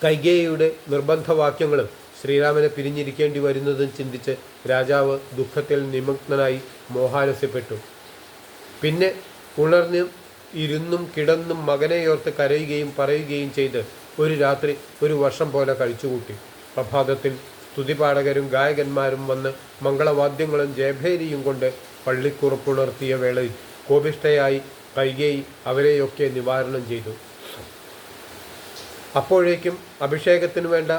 കൈകേയിയുടെ നിർബന്ധവാക്യങ്ങളും ശ്രീരാമനെ പിരിഞ്ഞിരിക്കേണ്ടി വരുന്നതും ചിന്തിച്ച് രാജാവ് ദുഃഖത്തിൽ നിമഗ്നനായി മോഹാലസ്യപ്പെട്ടു. പിന്നെ ഉണർന്നും ഇരുന്നും കിടന്നും മകനെയോർത്ത് കരയുകയും പറയുകയും ചെയ്ത് ഒരു രാത്രി 1 വർഷം പോലെ കഴിച്ചുകൂട്ടി. പ്രഭാതത്തിൽ സ്തുതിപാഠകരും ഗായകന്മാരും വന്ന് മംഗളവാദ്യങ്ങളും ജയഭേരിയും കൊണ്ട് പള്ളിക്കുറപ്പുണർത്തിയ വേളയിൽ കോപിഷ്ഠയായി കൈകേയി അവരെയൊക്കെ നിവാരണം ചെയ്തു. അപ്പോഴേക്കും അഭിഷേകത്തിനു വേണ്ട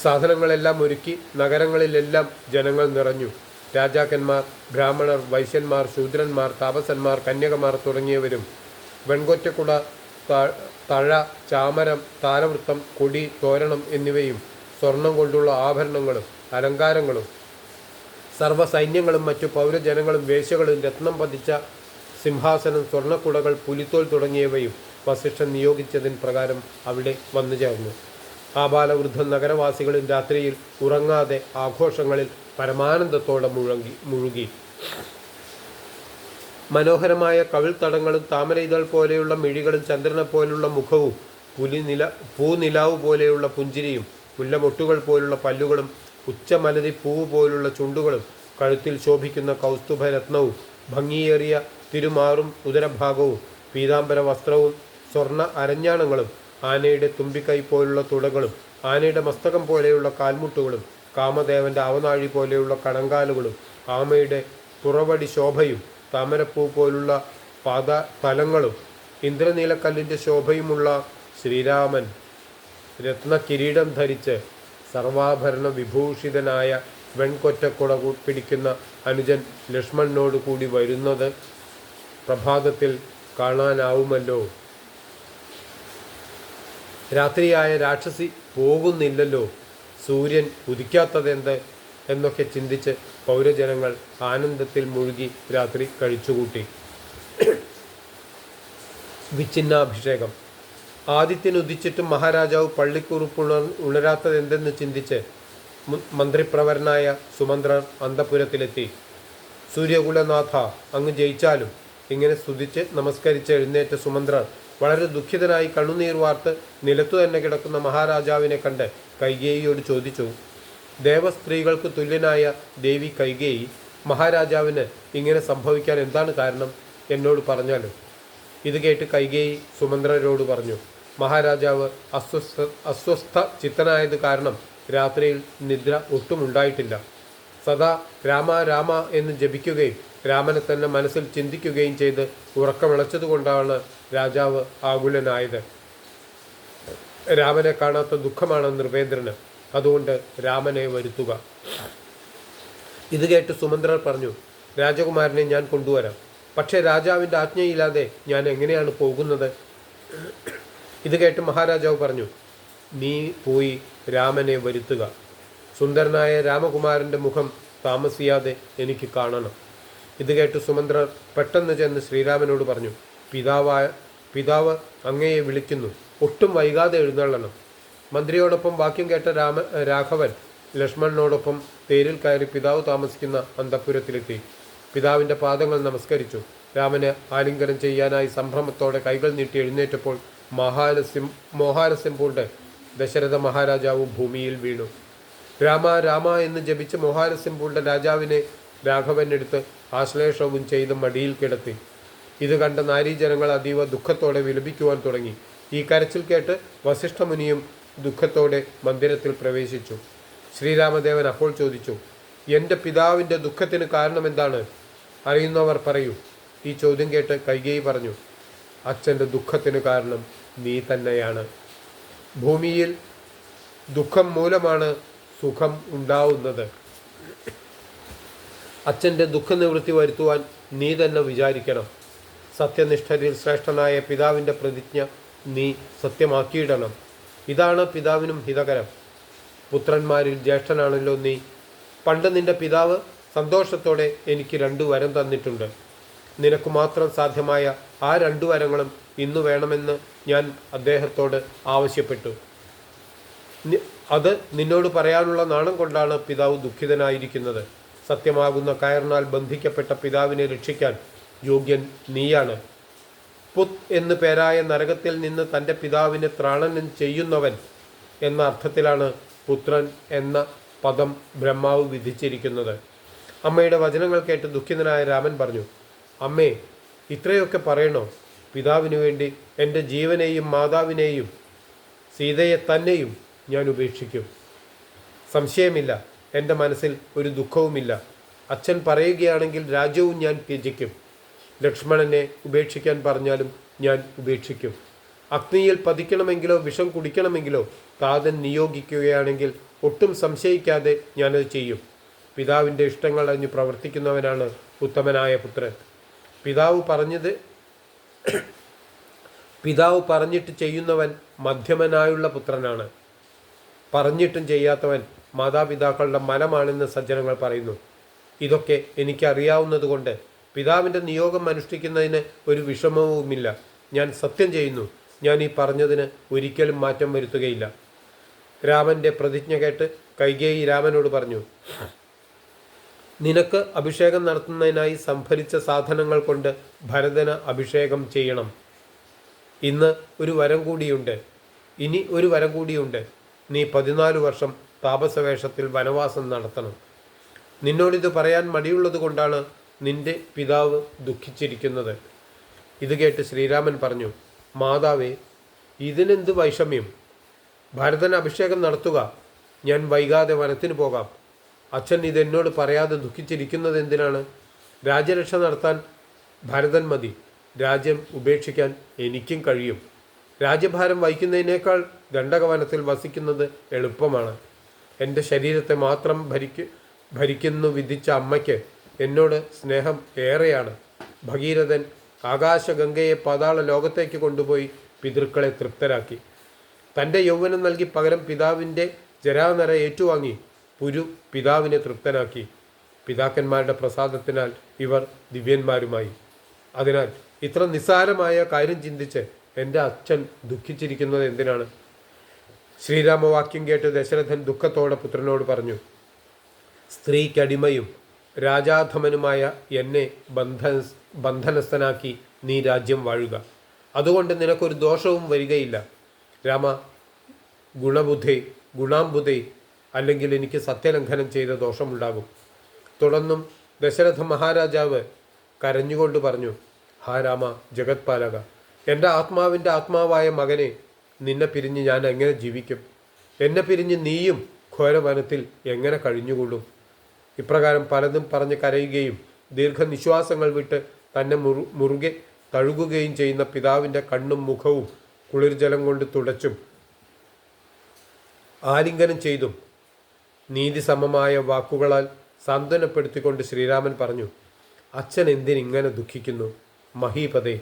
സാധനങ്ങളെല്ലാം ഒരുക്കി നഗരങ്ങളിലെല്ലാം ജനങ്ങൾ നിറഞ്ഞു. രാജാക്കന്മാർ, ബ്രാഹ്മണർ, വൈശ്യന്മാർ, ശൂദ്രന്മാർ, താപസന്മാർ, കന്യകമാർ തുടങ്ങിയവരും വെൺകൊറ്റക്കുട, തഴ, ചാമരം, താലവൃത്തം, കൊടി, തോരണം എന്നിവയും സ്വർണം കൊണ്ടുള്ള ആഭരണങ്ങളും അലങ്കാരങ്ങളും സർവ്വസൈന്യങ്ങളും മറ്റു പൗരജനങ്ങളും വേശ്യകളും രത്നം പതിച്ച സിംഹാസനം, സ്വർണ്ണക്കുടകൾ, പുലിത്തോൽ തുടങ്ങിയവയും വസിഷ്ഠൻ നിയോഗിച്ചതിന് പ്രകാരം അവിടെ വന്നു ചേർന്നു. ആബാലവൃദ്ധ നഗരവാസികളും രാത്രിയിൽ ഉറങ്ങാതെ ആഘോഷങ്ങളിൽ പരമാനന്ദത്തോടെ മുഴുകി. മനോഹരമായ കവിൾത്തടങ്ങളും താമരയിതൾ പോലെയുള്ള മിഴികളും ചന്ദ്രനെ പോലുള്ള മുഖവും പൂനിലാവ് പോലെയുള്ള പുഞ്ചിരിയും മുല്ലമൊട്ടുകൾ പോലുള്ള പല്ലുകളും ഉച്ചമലരി പൂവ് പോലുള്ള ചുണ്ടുകളും കഴുത്തിൽ ശോഭിക്കുന്ന കൗസ്തുഭരത്നവും ഭംഗിയേറിയ തിരുമാറും ഉദരഭാഗവും പീതാംബര വസ്ത്രവും സ്വർണ്ണ അരഞ്ഞാണങ്ങളും ആനയുടെ തുമ്പിക്കൈ പോലുള്ള തുടകളും ആനയുടെ മസ്തകം പോലെയുള്ള കാൽമുട്ടുകളും കാമദേവന്റെ അവനാഴി പോലെയുള്ള കണങ്കാലുകളും ആമയുടെ പുറവടി ശോഭയും താമരപ്പൂ പോലുള്ള പാദതലങ്ങളും ഇന്ദ്രനീലക്കല്ലിൻ്റെ ശോഭയുമുള്ള ശ്രീരാമൻ രത്നകിരീടം ധരിച്ച് സർവാഭരണ വിഭൂഷിതനായ വെൺകൊറ്റക്കുട പിടിക്കുന്ന അനുജൻ ലക്ഷ്മണനോട് കൂടി വരുന്നത് പ്രഭാതത്തിൽ കാണാനാവുമല്ലോ. രാത്രിയായ രാക്ഷസി പോകുന്നില്ലല്ലോ, സൂര്യൻ ഉദിക്കാത്തതെന്ത് എന്നൊക്കെ ചിന്തിച്ച് പൗരജനങ്ങൾ ആനന്ദത്തിൽ മുഴുകി രാത്രി കഴിച്ചുകൂട്ടി. വിച്ഛിന്നാഭിഷേകം. ആദിത്യന് ഉദിച്ചിട്ടും മഹാരാജാവ് പള്ളിക്കുറുപ്പ് ഉണരാത്തതെന്തെന്ന് ചിന്തിച്ച് മന്ത്രിപ്രവരനായ സുമന്ത്രർ അന്തഃപുരത്തിലെത്തി. സൂര്യകുലനാഥ, അങ്ങ് ജയിച്ചാലും. ഇങ്ങനെ സ്തുതിച്ച് നമസ്കരിച്ച് എഴുന്നേറ്റ സുമന്ത്രർ വളരെ ദുഃഖിതനായി കണ്ണുനീർ വാർത്ത് നിലത്തു തന്നെ കിടക്കുന്ന മഹാരാജാവിനെ കണ്ട് കൈകേയിയോട് ചോദിച്ചു, ദേവസ്ത്രീകൾക്ക് തുല്യനായ ദേവി കൈകേയി, മഹാരാജാവിന് ഇങ്ങനെ സംഭവിക്കാൻ എന്താണ് കാരണം? എന്നോട് പറഞ്ഞാലും. ഇത് കേട്ട് കൈകേയി സുമന്ത്രരോട് പറഞ്ഞു, മഹാരാജാവ് അസ്വസ്ഥ ചിത്തനായത് കാരണം രാത്രിയിൽ നിദ്ര ഒട്ടുമുണ്ടായിട്ടില്ല. സദാ രാമ രാമ എന്ന് ജപിക്കുകയും രാമനെ തന്നെ മനസ്സിൽ ചിന്തിക്കുകയും ചെയ്ത് ഉറക്കമിളച്ചതുകൊണ്ടാണ് രാജാവ് ആകുലനായത്. രാമനെ കാണാത്ത ദുഃഖമാണ് നൃപേന്ദ്രന്. അതുകൊണ്ട് രാമനെ വരുത്തുക. ഇത് കേട്ട് സുമന്ത്രർ പറഞ്ഞു, രാജകുമാരനെ ഞാൻ കൊണ്ടുവരാം. പക്ഷേ രാജാവിൻ്റെ ആജ്ഞയില്ലാതെ ഞാൻ എങ്ങനെയാണ് പോകുന്നത്? ഇത് കേട്ട് മഹാരാജാവ് പറഞ്ഞു, നീ പോയി രാമനെ വരുത്തുക. സുന്ദരനായ രാമകുമാരൻ്റെ മുഖം താമസിയാതെ എനിക്ക് കാണണം. ഇത് കേട്ട് സുമന്ത്രർ പെട്ടെന്ന് ചെന്ന് ശ്രീരാമനോട് പറഞ്ഞു, പിതാവ് അങ്ങയെ വിളിക്കുന്നു, ഒട്ടും വൈകാതെ എഴുന്നള്ളണം. മന്ത്രിയോടൊപ്പം വാക്യം കേട്ട രാഘവൻ ലക്ഷ്മണനോടൊപ്പം തേരിൽ കയറി പിതാവ് താമസിക്കുന്ന അന്തഃപുരത്തിലെത്തി. പിതാവിൻ്റെ പാദങ്ങൾ നമസ്കരിച്ചു. രാമനെ ആലിംഗനം ചെയ്യാനായി സംഭ്രമത്തോടെ കൈകൾ നീട്ടി എഴുന്നേറ്റപ്പോൾ മോഹാലസ്യം പൂണ്ട് ദശരഥ മഹാരാജാവ് ഭൂമിയിൽ വീണു. രാമ രാമ എന്ന് ജപിച്ച് മോഹാലസ്യം പൂണ്ട രാജാവിനെ രാഘവൻ എടുത്ത് ആശ്ലേഷവും ചെയ്ത് മടിയിൽ കിടത്തി. ഇത് കണ്ട നാരീജനങ്ങൾ അതീവ ദുഃഖത്തോടെ വിലപിക്കുവാൻ തുടങ്ങി. ഈ കരച്ചിൽ കേട്ട് വസിഷ്ഠമുനിയും ദുഃഖത്തോടെ മന്ദിരത്തിൽ പ്രവേശിച്ചു. ശ്രീരാമദേവൻ അപ്പോൾ ചോദിച്ചു, എൻ്റെ പിതാവിൻ്റെ ദുഃഖത്തിന് കാരണം എന്താണ്? അറിയുന്നവർ പറയൂ. ഈ ചോദ്യം കേട്ട് കൈകേയി പറഞ്ഞു, അച്ഛൻ്റെ ദുഃഖത്തിന് കാരണം നീ തന്നെയാണ്. ഭൂമിയിൽ ദുഃഖം മൂലമാണ് സുഖം ഉണ്ടാവുന്നത്. അച്ഛൻ്റെ ദുഃഖനിവൃത്തി വരുത്തുവാൻ നീ തന്നെ വിചാരിക്കണം. സത്യനിഷ്ഠരിൽ ശ്രേഷ്ഠനായ പിതാവിൻ്റെ പ്രതിജ്ഞ നീ സത്യമാക്കിയിടണം. ഇതാണ് പിതാവിനും ഹിതകരം. പുത്രന്മാരിൽ ജ്യേഷ്ഠനാണല്ലോ നീ. പണ്ട് നിന്റെ പിതാവ് സന്തോഷത്തോടെ എനിക്ക് 2 വരം തന്നിട്ടുണ്ട്. നിനക്ക് മാത്രം സാധ്യമായ ആ 2 വരങ്ങളും ഇന്നു വേണമെന്ന് ഞാൻ അദ്ദേഹത്തോട് ആവശ്യപ്പെട്ടു. അത് നിന്നോട് പറയാനുള്ള നാണം കൊണ്ടാണ് പിതാവ് ദുഃഖിതനായിരിക്കുന്നത്. സത്യമാകുന്ന കയറിനാൽ ബന്ധിക്കപ്പെട്ട പിതാവിനെ രക്ഷിക്കാൻ യോഗ്യൻ നീയാണ്. പുത് എന്ന് പേരായ നരകത്തിൽ നിന്ന് തൻ്റെ പിതാവിനെ ത്രാണനം ചെയ്യുന്നവൻ എന്ന അർത്ഥത്തിലാണ് പുത്രൻ എന്ന പദം ബ്രഹ്മാവ് വിധിച്ചിരിക്കുന്നത്. അമ്മയുടെ വചനങ്ങൾ കേട്ട് ദുഃഖിതനായ രാമൻ പറഞ്ഞു, അമ്മേ, ഇത്രയൊക്കെ പറയണോ? പിതാവിനു വേണ്ടി എൻ്റെ ജീവനെയും മാതാവിനെയും സീതയെ തന്നെയും ഞാൻ ഉപേക്ഷിക്കും. സംശയമില്ല, എൻ്റെ മനസ്സിൽ ഒരു ദുഃഖവുമില്ല. അച്ഛൻ പറയുകയാണെങ്കിൽ രാജ്യവും ഞാൻ ത്യജിക്കും. ലക്ഷ്മണനെ ഉപേക്ഷിക്കാൻ പറഞ്ഞാലും ഞാൻ ഉപേക്ഷിക്കും. അഗ്നിയിൽ പതിക്കണമെങ്കിലോ വിഷം കുടിക്കണമെങ്കിലോ താതൻ നിയോഗിക്കുകയാണെങ്കിൽ ഒട്ടും സംശയിക്കാതെ ഞാനത് ചെയ്യും. പിതാവിൻ്റെ ഇഷ്ടങ്ങൾ അറിഞ്ഞ് പ്രവർത്തിക്കുന്നവനാണ് ഉത്തമനായ പുത്രൻ. പിതാവ് പറഞ്ഞിട്ട് ചെയ്യുന്നവൻ മധ്യമനായുള്ള പുത്രനാണ്. പറഞ്ഞിട്ടും ചെയ്യാത്തവൻ മാതാപിതാക്കളുടെ മലമാണെന്ന് സജ്ജനങ്ങൾ പറയുന്നു. ഇതൊക്കെ എനിക്കറിയാവുന്നതുകൊണ്ട് പിതാവിൻ്റെ നിയോഗം അനുഷ്ഠിക്കുന്നതിന് ഒരു വിഷമവുമില്ല. ഞാൻ സത്യം ചെയ്യുന്നു, ഞാൻ ഈ പറഞ്ഞതിന് ഒരിക്കലും മാറ്റം വരുത്തുകയില്ല. രാമൻ്റെ പ്രതിജ്ഞ കേട്ട് കൈകേയി രാമനോട് പറഞ്ഞു, നിനക്ക് അഭിഷേകം നടത്തുന്നതിനായി സംഭരിച്ച സാധനങ്ങൾ കൊണ്ട് ഭരതന് അഭിഷേകം ചെയ്യണം. ഇന്ന് ഒരു വരം കൂടിയുണ്ട്, ഇനി ഒരു വരം കൂടിയുണ്ട്. നീ 14 വർഷം താപസവേഷത്തിൽ വനവാസം നടത്തണം. നിന്നോടിത് പറയാൻ മടിയുള്ളത് കൊണ്ടാണ് നിന്റെ പിതാവ് ദുഃഖിച്ചിരിക്കുന്നത്. ഇത് കേട്ട് ശ്രീരാമൻ പറഞ്ഞു, മാതാവേ, ഇതിനെന്ത് വൈഷമ്യം? ഭരതന് അഭിഷേകം നടത്തുക, ഞാൻ വൈകാതെ വനത്തിന് പോകാം. അച്ഛൻ ഇതെന്നോട് പറയാതെ ദുഃഖിച്ചിരിക്കുന്നത് എന്തിനാണ്? രാജ്യരക്ഷ നടത്താൻ ഭരതൻ മതി, രാജ്യം ഉപേക്ഷിക്കാൻ എനിക്കും കഴിയും. രാജ്യഭാരം വഹിക്കുന്നതിനേക്കാൾ ദണ്ഡകവനത്തിൽ വസിക്കുന്നത് എളുപ്പമാണ്. എൻ്റെ ശരീരത്തെ മാത്രം ഭരിക്കുന്നു വിധിച്ച അമ്മയ്ക്ക് എന്നോട് സ്നേഹം ഏറെയാണ്. ഭഗീരഥൻ ആകാശഗംഗയെ പാതാള ലോകത്തേക്ക് കൊണ്ടുപോയി പിതൃക്കളെ തൃപ്തരാക്കി. തൻ്റെ യൗവനം നൽകി പകരം പിതാവിൻ്റെ ജരാനര ഏറ്റുവാങ്ങി പുരു പിതാവിനെ തൃപ്തനാക്കി. പിതാക്കന്മാരുടെ പ്രസാദത്തിനാൽ ഇവർ ദിവ്യന്മാരുമായി. അതിനാൽ ഇത്ര നിസ്സാരമായ കാര്യം ചിന്തിച്ച് എൻ്റെ അച്ഛൻ ദുഃഖിച്ചിരിക്കുന്നത് എന്തിനാണ്? ശ്രീരാമവാക്യം കേട്ട് ദശരഥൻ ദുഃഖത്തോടെ പുത്രനോട് പറഞ്ഞു, സ്ത്രീക്കടിമയും രാജാധമനുമായ എന്നെ ബന്ധനസ്ഥനാക്കി നീ രാജ്യം വാഴുക. അതുകൊണ്ട് നിനക്കൊരു ദോഷവും വരികയില്ല. രാമ, ഗുണാംബുധേ, അല്ലെങ്കിൽ എനിക്ക് സത്യലംഘനം ചെയ്ത ദോഷമുണ്ടാകും. തുടർന്നും ദശരഥ മഹാരാജാവ് കരഞ്ഞുകൊണ്ട് പറഞ്ഞു, ഹാ രാമ, ജഗത്പാലക, എൻ്റെ ആത്മാവിൻ്റെ ആത്മാവായ മകനെ, നിന്നെ പിരിഞ്ഞ് ഞാൻ എങ്ങനെ ജീവിക്കും? എന്നെ പിരിഞ്ഞ് നീയും ഘോരവനത്തിൽ എങ്ങനെ കഴിഞ്ഞുകൊള്ളും? ഇപ്രകാരം പലതും പറഞ്ഞ് കരയുകയും ദീർഘനിശ്വാസങ്ങൾ വിട്ട് തന്നെ മുറുകെ തഴുകുകയും ചെയ്യുന്ന പിതാവിൻ്റെ കണ്ണും മുഖവും കുളിർജലം കൊണ്ട് തുടച്ചും ആലിംഗനം ചെയ്തും നീതിസമമായ വാക്കുകളാൽ സാന്ത്വനപ്പെടുത്തിക്കൊണ്ട് ശ്രീരാമൻ പറഞ്ഞു, അച്ഛൻ എന്തിനിങ്ങനെ ദുഃഖിക്കുന്നു? മഹീപതേ,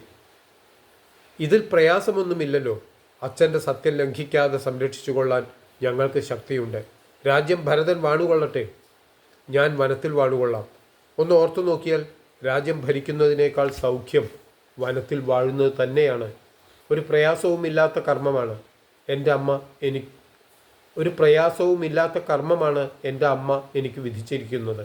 ഇതിൽ പ്രയാസമൊന്നുമില്ലല്ലോ. അച്ഛൻ്റെ സത്യം ലംഘിക്കാതെ സംരക്ഷിച്ചുകൊള്ളാൻ ഞങ്ങൾക്ക് ശക്തിയുണ്ട്. രാജ്യം ഭരതൻ വാണുകൊള്ളട്ടെ, ഞാൻ വനത്തിൽ വാണുകൊള്ളാം. ഒന്ന് ഓർത്തു നോക്കിയാൽ രാജ്യം ഭരിക്കുന്നതിനേക്കാൾ സൗഖ്യം വനത്തിൽ വാഴുന്നത് തന്നെയാണ്. ഒരു പ്രയാസവുമില്ലാത്ത കർമ്മമാണ് എൻ്റെ അമ്മ എനിക്ക് വിധിച്ചിരിക്കുന്നത്.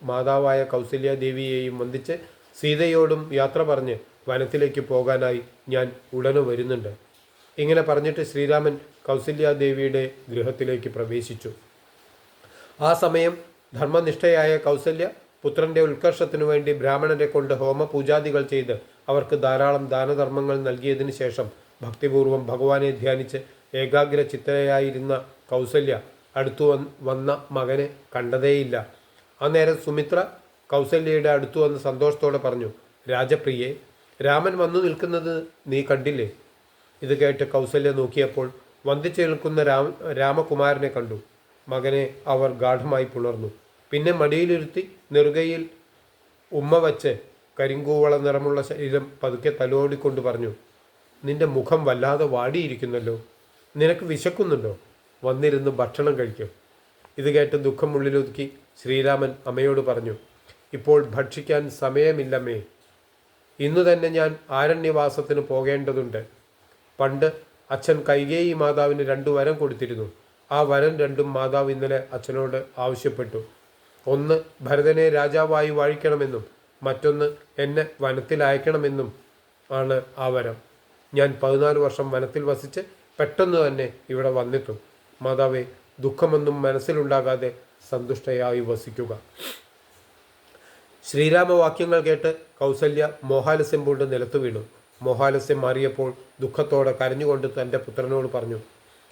മാതാവായ കൗസല്യാദേവിയെയും വന്ദിച്ച് സീതയോടും യാത്ര പറഞ്ഞ് വനത്തിലേക്ക് പോകാനായി ഞാൻ ഉടനെ വരുന്നുണ്ട്. ഇങ്ങനെ പറഞ്ഞിട്ട് ശ്രീരാമൻ കൗസല്യാദേവിയുടെ ഗൃഹത്തിലേക്ക് പ്രവേശിച്ചു. ആ സമയം ധർമ്മനിഷ്ഠയായ കൗസല്യ പുത്രൻ്റെ ഉത്കർഷത്തിനു വേണ്ടി ബ്രാഹ്മണരെ കൊണ്ട് ഹോമപൂജാദികൾ ചെയ്ത് അവർക്ക് ധാരാളം ദാനധർമ്മങ്ങൾ നൽകിയതിന് ശേഷം ഭക്തിപൂർവ്വം ഭഗവാനെ ധ്യാനിച്ച് ഏകാഗ്ര ചിത്തയായിരുന്ന കൗസല്യ അടുത്തു വന്ന മകനെ കണ്ടതേയില്ല. അന്നേരം സുമിത്ര കൗസല്യയുടെ അടുത്തു വന്ന് സന്തോഷത്തോടെ പറഞ്ഞു, രാജപ്രിയെ, രാമൻ വന്നു നിൽക്കുന്നത് നീ കണ്ടില്ലേ? ഇത് കേട്ട് കൗസല്യ നോക്കിയപ്പോൾ വന്ദിച്ചു നിൽക്കുന്ന രാമകുമാരനെ കണ്ടു. മകനെ അവർ ഗാഠമായി പുണർന്നു. പിന്നെ മടിയിലിരുത്തി നെറുകയിൽ ഉമ്മ വച്ച് കരിങ്കൂവള നിറമുള്ള ശരീരം പതുക്കെ തലോടിക്കൊണ്ട് പറഞ്ഞു, നിന്റെ മുഖം വല്ലാതെ വാടിയിരിക്കുന്നല്ലോ, നിനക്ക് വിശക്കുന്നുണ്ടോ? വന്നിരുന്ന് ഭക്ഷണം കഴിക്കും. ഇത് കേട്ട് ദുഃഖം ഉള്ളിലൊതുക്കി ശ്രീരാമൻ അമ്മയോട് പറഞ്ഞു, ഇപ്പോൾ ഭക്ഷിക്കാൻ സമയമില്ലമ്മേ, ഇന്നു തന്നെ ഞാൻ ആരണ്യവാസത്തിന് പോകേണ്ടതുണ്ട്. പണ്ട് അച്ഛൻ കൈകേയി മാതാവിന് 2 വരം കൊടുത്തിരുന്നു. ആ വരം 2 മാതാവ് ഇന്നലെ അച്ഛനോട് ആവശ്യപ്പെട്ടു. ഒന്ന് ഭരതനെ രാജാവായി വാഴിക്കണമെന്നും മറ്റൊന്ന് എന്നെ വനത്തിൽ അയക്കണമെന്നും ആണ് ആ വരം. ഞാൻ 14 വർഷം വനത്തിൽ വസിച്ച് പെട്ടെന്ന് തന്നെ ഇവിടെ വന്നെത്തും. മാതാവേ, ദുഃഖമൊന്നും മനസ്സിലുണ്ടാകാതെ സന്തുഷ്ടയായി വസിക്കുക. ശ്രീരാമവാക്യങ്ങൾ കേട്ട് കൗസല്യ മോഹാലസ്യം പൂണ്ട് നിലത്തു വീണു. മോഹാലസ്യം മാറിയപ്പോൾ ദുഃഖത്തോടെ കരഞ്ഞുകൊണ്ട് തൻ്റെ പുത്രനോട് പറഞ്ഞു,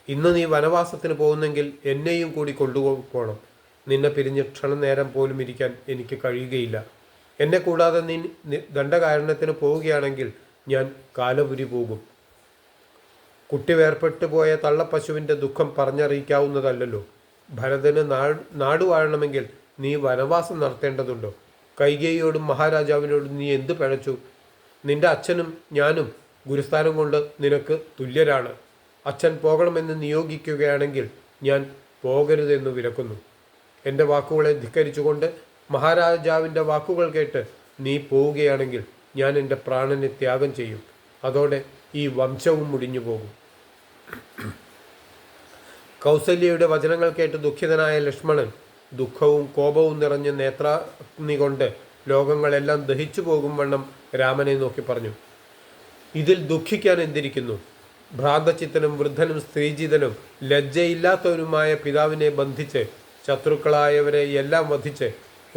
ഇന്ന് നീ വനവാസത്തിന് പോകുന്നെങ്കിൽ എന്നെയും കൂടി കൊണ്ടുപോകണം. നിന്നെ പിരിഞ്ഞ് ക്ഷണനേരം പോലും ഇരിക്കാൻ എനിക്ക് കഴിയുകയില്ല. എന്നെ കൂടാതെ നീ ദണ്ഡകാരണത്തിന് പോവുകയാണെങ്കിൽ ഞാൻ കാലപുരി പോകും. കുട്ടി വേർപെട്ടു പോയ തള്ളപ്പശുവിൻ്റെ ദുഃഖം പറഞ്ഞറിയിക്കാവുന്നതല്ലല്ലോ. ഭരതന് നാട് വാഴണമെങ്കിൽ നീ വനവാസം നടത്തേണ്ടതുണ്ടോ? കൈകേയിയോടും മഹാരാജാവിനോടും നീ എന്ത് പിഴച്ചു? നിന്റെ അച്ഛനും ഞാനും ഗുരുസ്ഥാനം കൊണ്ട് നിനക്ക് തുല്യരാണ്. അച്ഛൻ പോകണമെന്ന് നിയോഗിക്കുകയാണെങ്കിൽ ഞാൻ പോകരുതെന്ന് വിലക്കുന്നു. എൻ്റെ വാക്കുകളെ ധിക്കരിച്ചുകൊണ്ട് മഹാരാജാവിൻ്റെ വാക്കുകൾ കേട്ട് നീ പോവുകയാണെങ്കിൽ ഞാൻ എൻ്റെ പ്രാണനെ ത്യാഗം ചെയ്യും. അതോടെ ഈ വംശവും മുടിഞ്ഞു പോകും. കൗസല്യയുടെ വചനങ്ങൾ കേട്ട് ദുഃഖിതനായ ലക്ഷ്മണൻ ദുഃഖവും കോപവും നിറഞ്ഞ നേത്രാഗ്നി കൊണ്ട് ലോകങ്ങളെല്ലാം ദഹിച്ചു പോകും വണ്ണം രാമനെ നോക്കി പറഞ്ഞു, ഇതിൽ ദുഃഖിക്കാൻ എന്തിരിക്കുന്നു? ഭ്രാന്തചിത്തനും വൃദ്ധനും സ്ത്രീജിതനും ലജ്ജയില്ലാത്തവനുമായ പിതാവിനെ ബന്ധിച്ച് ശത്രുക്കളായവരെ എല്ലാം വധിച്ച്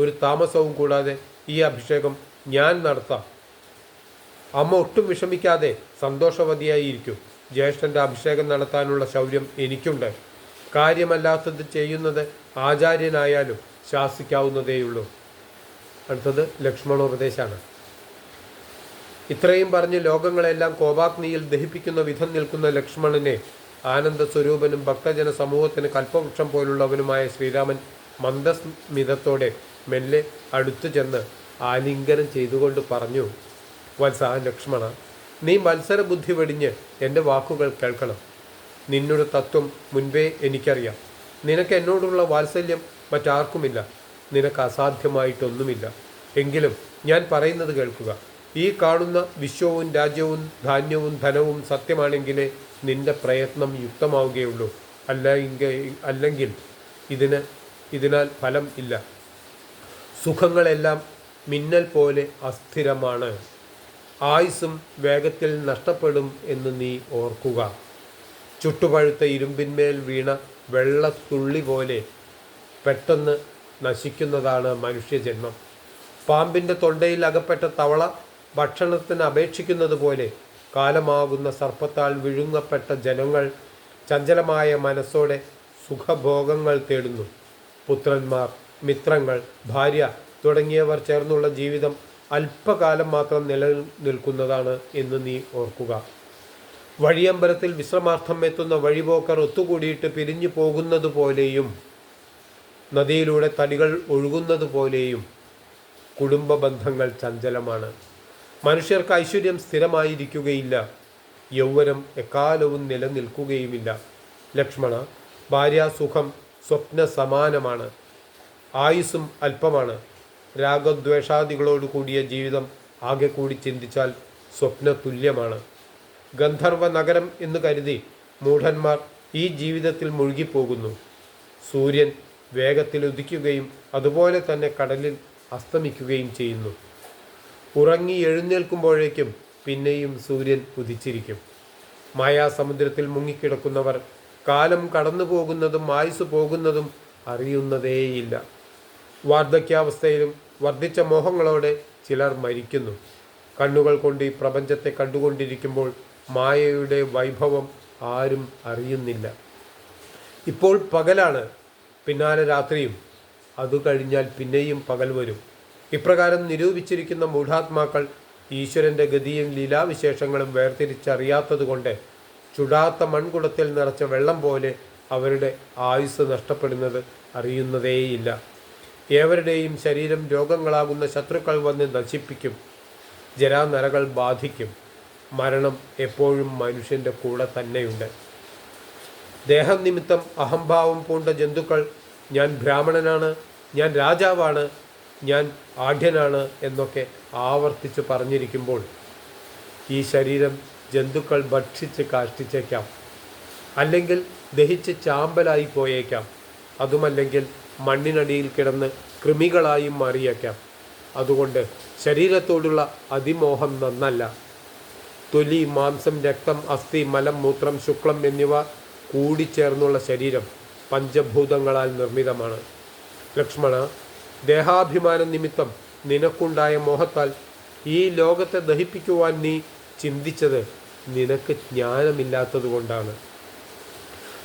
ഒരു താമസവും കൂടാതെ ഈ അഭിഷേകം ഞാൻ നടത്താം. അമ്മ ഒട്ടും വിഷമിക്കാതെ സന്തോഷവതിയായിരിക്കും. ജ്യേഷ്ഠൻ്റെ അഭിഷേകം നടത്താനുള്ള ശൗര്യം എനിക്കുണ്ട്. കാര്യമല്ലാത്തത് ചെയ്യുന്നത് ആചാര്യനായാലും ശാസിക്കാവുന്നതേയുള്ളൂ. അടുത്തത് ലക്ഷ്മണോപദേശമാണ്. ഇത്രയും പറഞ്ഞ് ലോകങ്ങളെല്ലാം കോപാഗ്നിയിൽ ദഹിപ്പിക്കുന്ന വിധം നിൽക്കുന്ന ലക്ഷ്മണനെ ആനന്ദസ്വരൂപനും ഭക്തജന സമൂഹത്തിന് കൽപ്പവൃക്ഷം പോലുള്ളവനുമായ ശ്രീരാമൻ മന്ദസ്മിതത്തോടെ മെല്ലെ അടുത്തു ചെന്ന് ആലിംഗനം ചെയ്തുകൊണ്ട് പറഞ്ഞു, വത്സ ലക്ഷ്മണ, നീ മത്സരബുദ്ധി വെടിഞ്ഞ് എൻ്റെ വാക്കുകൾ കേൾക്കണം. നിന്നോട് തത്വം മുൻപേ എനിക്കറിയാം. നിനക്ക് എന്നോടുള്ള വാത്സല്യം മറ്റാർക്കുമില്ല. നിനക്ക് അസാധ്യമായിട്ടൊന്നുമില്ല. എങ്കിലും ഞാൻ പറയുന്നത് കേൾക്കുക. ഈ കാണുന്ന വിശ്വവും രാജ്യവും ധാന്യവും ധനവും സത്യമാണെങ്കിലേ നിന്റെ പ്രയത്നം യുക്തമാവുകയുള്ളൂ. അല്ലെങ്കിൽ ഇതിനാൽ ഫലം ഇല്ല. സുഖങ്ങളെല്ലാം മിന്നൽ പോലെ അസ്ഥിരമാണ്. ആയുസ്സും വേഗത്തിൽ നഷ്ടപ്പെടും എന്ന് നീ ഓർക്കുക. ചുട്ടുപഴുത്ത ഇരുമ്പിന്മേൽ വീണ വെള്ളത്തുള്ളി പോലെ പെട്ടെന്ന് നശിക്കുന്നതാണ് മനുഷ്യജന്മം. പാമ്പിൻ്റെ തൊണ്ടയിൽ അകപ്പെട്ട തവള ഭക്ഷണത്തിന് അപേക്ഷിക്കുന്നത് പോലെ കാലമാകുന്ന സർപ്പത്താൽ വിഴുങ്ങപ്പെട്ട ജനങ്ങൾ ചഞ്ചലമായ മനസ്സോടെ സുഖഭോഗങ്ങൾ തേടുന്നു. പുത്രന്മാർ, മിത്രങ്ങൾ, ഭാര്യ തുടങ്ങിയവർ ചേർന്നുള്ള ജീവിതം അല്പകാലം മാത്രം നിലനിൽക്കുന്നതാണ് എന്ന് നീ ഓർക്കുക. വഴിയമ്പലത്തിൽ വിശ്രമാർത്ഥം എത്തുന്ന വഴിപോക്കർ ഒത്തുകൂടിയിട്ട് പിരിഞ്ഞു പോകുന്നത് പോലെയും നദിയിലൂടെ തടികൾ ഒഴുകുന്നത് പോലെയും കുടുംബ ബന്ധങ്ങൾ ചഞ്ചലമാണ്. മനുഷ്യർക്ക് ഐശ്വര്യം സ്ഥിരമായിരിക്കുകയില്ല. യൗവനം എക്കാലവും നിലനിൽക്കുകയുമില്ല. ലക്ഷ്മണ, ഭാര്യാസുഖം സ്വപ്ന സമാനമാണ്. ആയുസ്സും അല്പമാണ്. രാഗദ്വേഷാദികളോട് കൂടിയ ജീവിതം ആകെ കൂടി ചിന്തിച്ചാൽ സ്വപ്ന തുല്യമാണ്. ഗന്ധർവ നഗരം എന്ന് കരുതി മൂഢന്മാർ ഈ ജീവിതത്തിൽ മുഴുകിപ്പോകുന്നു. സൂര്യൻ വേഗത്തിൽ ഉദിക്കുകയും അതുപോലെ തന്നെ കടലിൽ അസ്തമിക്കുകയും ചെയ്യുന്നു. ഉറങ്ങി എഴുന്നേൽക്കുമ്പോഴേക്കും പിന്നെയും സൂര്യൻ ഉദിച്ചിരിക്കും. മായാസമുദ്രത്തിൽ മുങ്ങിക്കിടക്കുന്നവർ കാലം കടന്നു പോകുന്നതും ആയുസ് പോകുന്നതും അറിയുന്നതേയില്ല. വാർദ്ധക്യാവസ്ഥയിലും വർദ്ധിച്ച മോഹങ്ങളോടെ ചിലർ മരിക്കുന്നു. കണ്ണുകൾ കൊണ്ട് ഈ പ്രപഞ്ചത്തെ കണ്ടുകൊണ്ടിരിക്കുമ്പോൾ മായയുടെ വൈഭവം ആരും അറിയുന്നില്ല. ഇപ്പോൾ പകലാണ്, പിന്നാലെ രാത്രിയും, അതു കഴിഞ്ഞാൽ പിന്നെയും പകൽ വരും. ഇപ്രകാരം നിരൂപിച്ചിരിക്കുന്ന മൂഢാത്മാക്കൾ ഈശ്വരൻ്റെ ഗതിയും ലീലാവിശേഷങ്ങളും വേർതിരിച്ചറിയാത്തതുകൊണ്ട് ചുടാത്ത മൺകുടത്തിൽ നിറച്ച വെള്ളം പോലെ അവരുടെ ആയുസ് നഷ്ടപ്പെടുന്നത് അറിയുന്നതേയില്ല. ഏവരുടെയും ശരീരം രോഗങ്ങളാകുന്ന ശത്രുക്കൾ വന്ന് നശിപ്പിക്കും. ജരാനരകൾ ബാധിക്കും. മരണം എപ്പോഴും മനുഷ്യൻ്റെ കൂടെ തന്നെയുണ്ട്. ദേഹം നിമിത്തം അഹംഭാവം പൂണ്ട ജന്തുക്കൾ ഞാൻ ബ്രാഹ്മണനാണ്, ഞാൻ രാജാവാണ്, ഞാൻ ആഢ്യനാണ് എന്നൊക്കെ ആവർത്തിച്ച് പറഞ്ഞിരിക്കുമ്പോൾ ഈ ശരീരം ജന്തുക്കൾ ഭക്ഷിച്ച് കാഷ്ടിച്ചേക്കാം. അല്ലെങ്കിൽ ദഹിച്ച് ചാമ്പലായി പോയേക്കാം. അതുമല്ലെങ്കിൽ മണ്ണിനടിയിൽ കിടന്ന് കൃമികളായും മാറിയേക്കാം. അതുകൊണ്ട് ശരീരത്തോടുള്ള അതിമോഹം നന്നല്ല. തൊലി, മാംസം, രക്തം, അസ്ഥി, മലം, മൂത്രം, ശുക്ലം എന്നിവ കൂടിച്ചേർന്നുള്ള ശരീരം പഞ്ചഭൂതങ്ങളാൽ നിർമ്മിതമാണ്. ലക്ഷ്മണ, ദേഹാഭിമാന നിമിത്തം നിനക്കുണ്ടായ മോഹത്താൽ ഈ ലോകത്തെ ദഹിപ്പിക്കുവാൻ നീ ചിന്തിച്ചത് നിനക്ക് ജ്ഞാനമില്ലാത്തതുകൊണ്ടാണ്.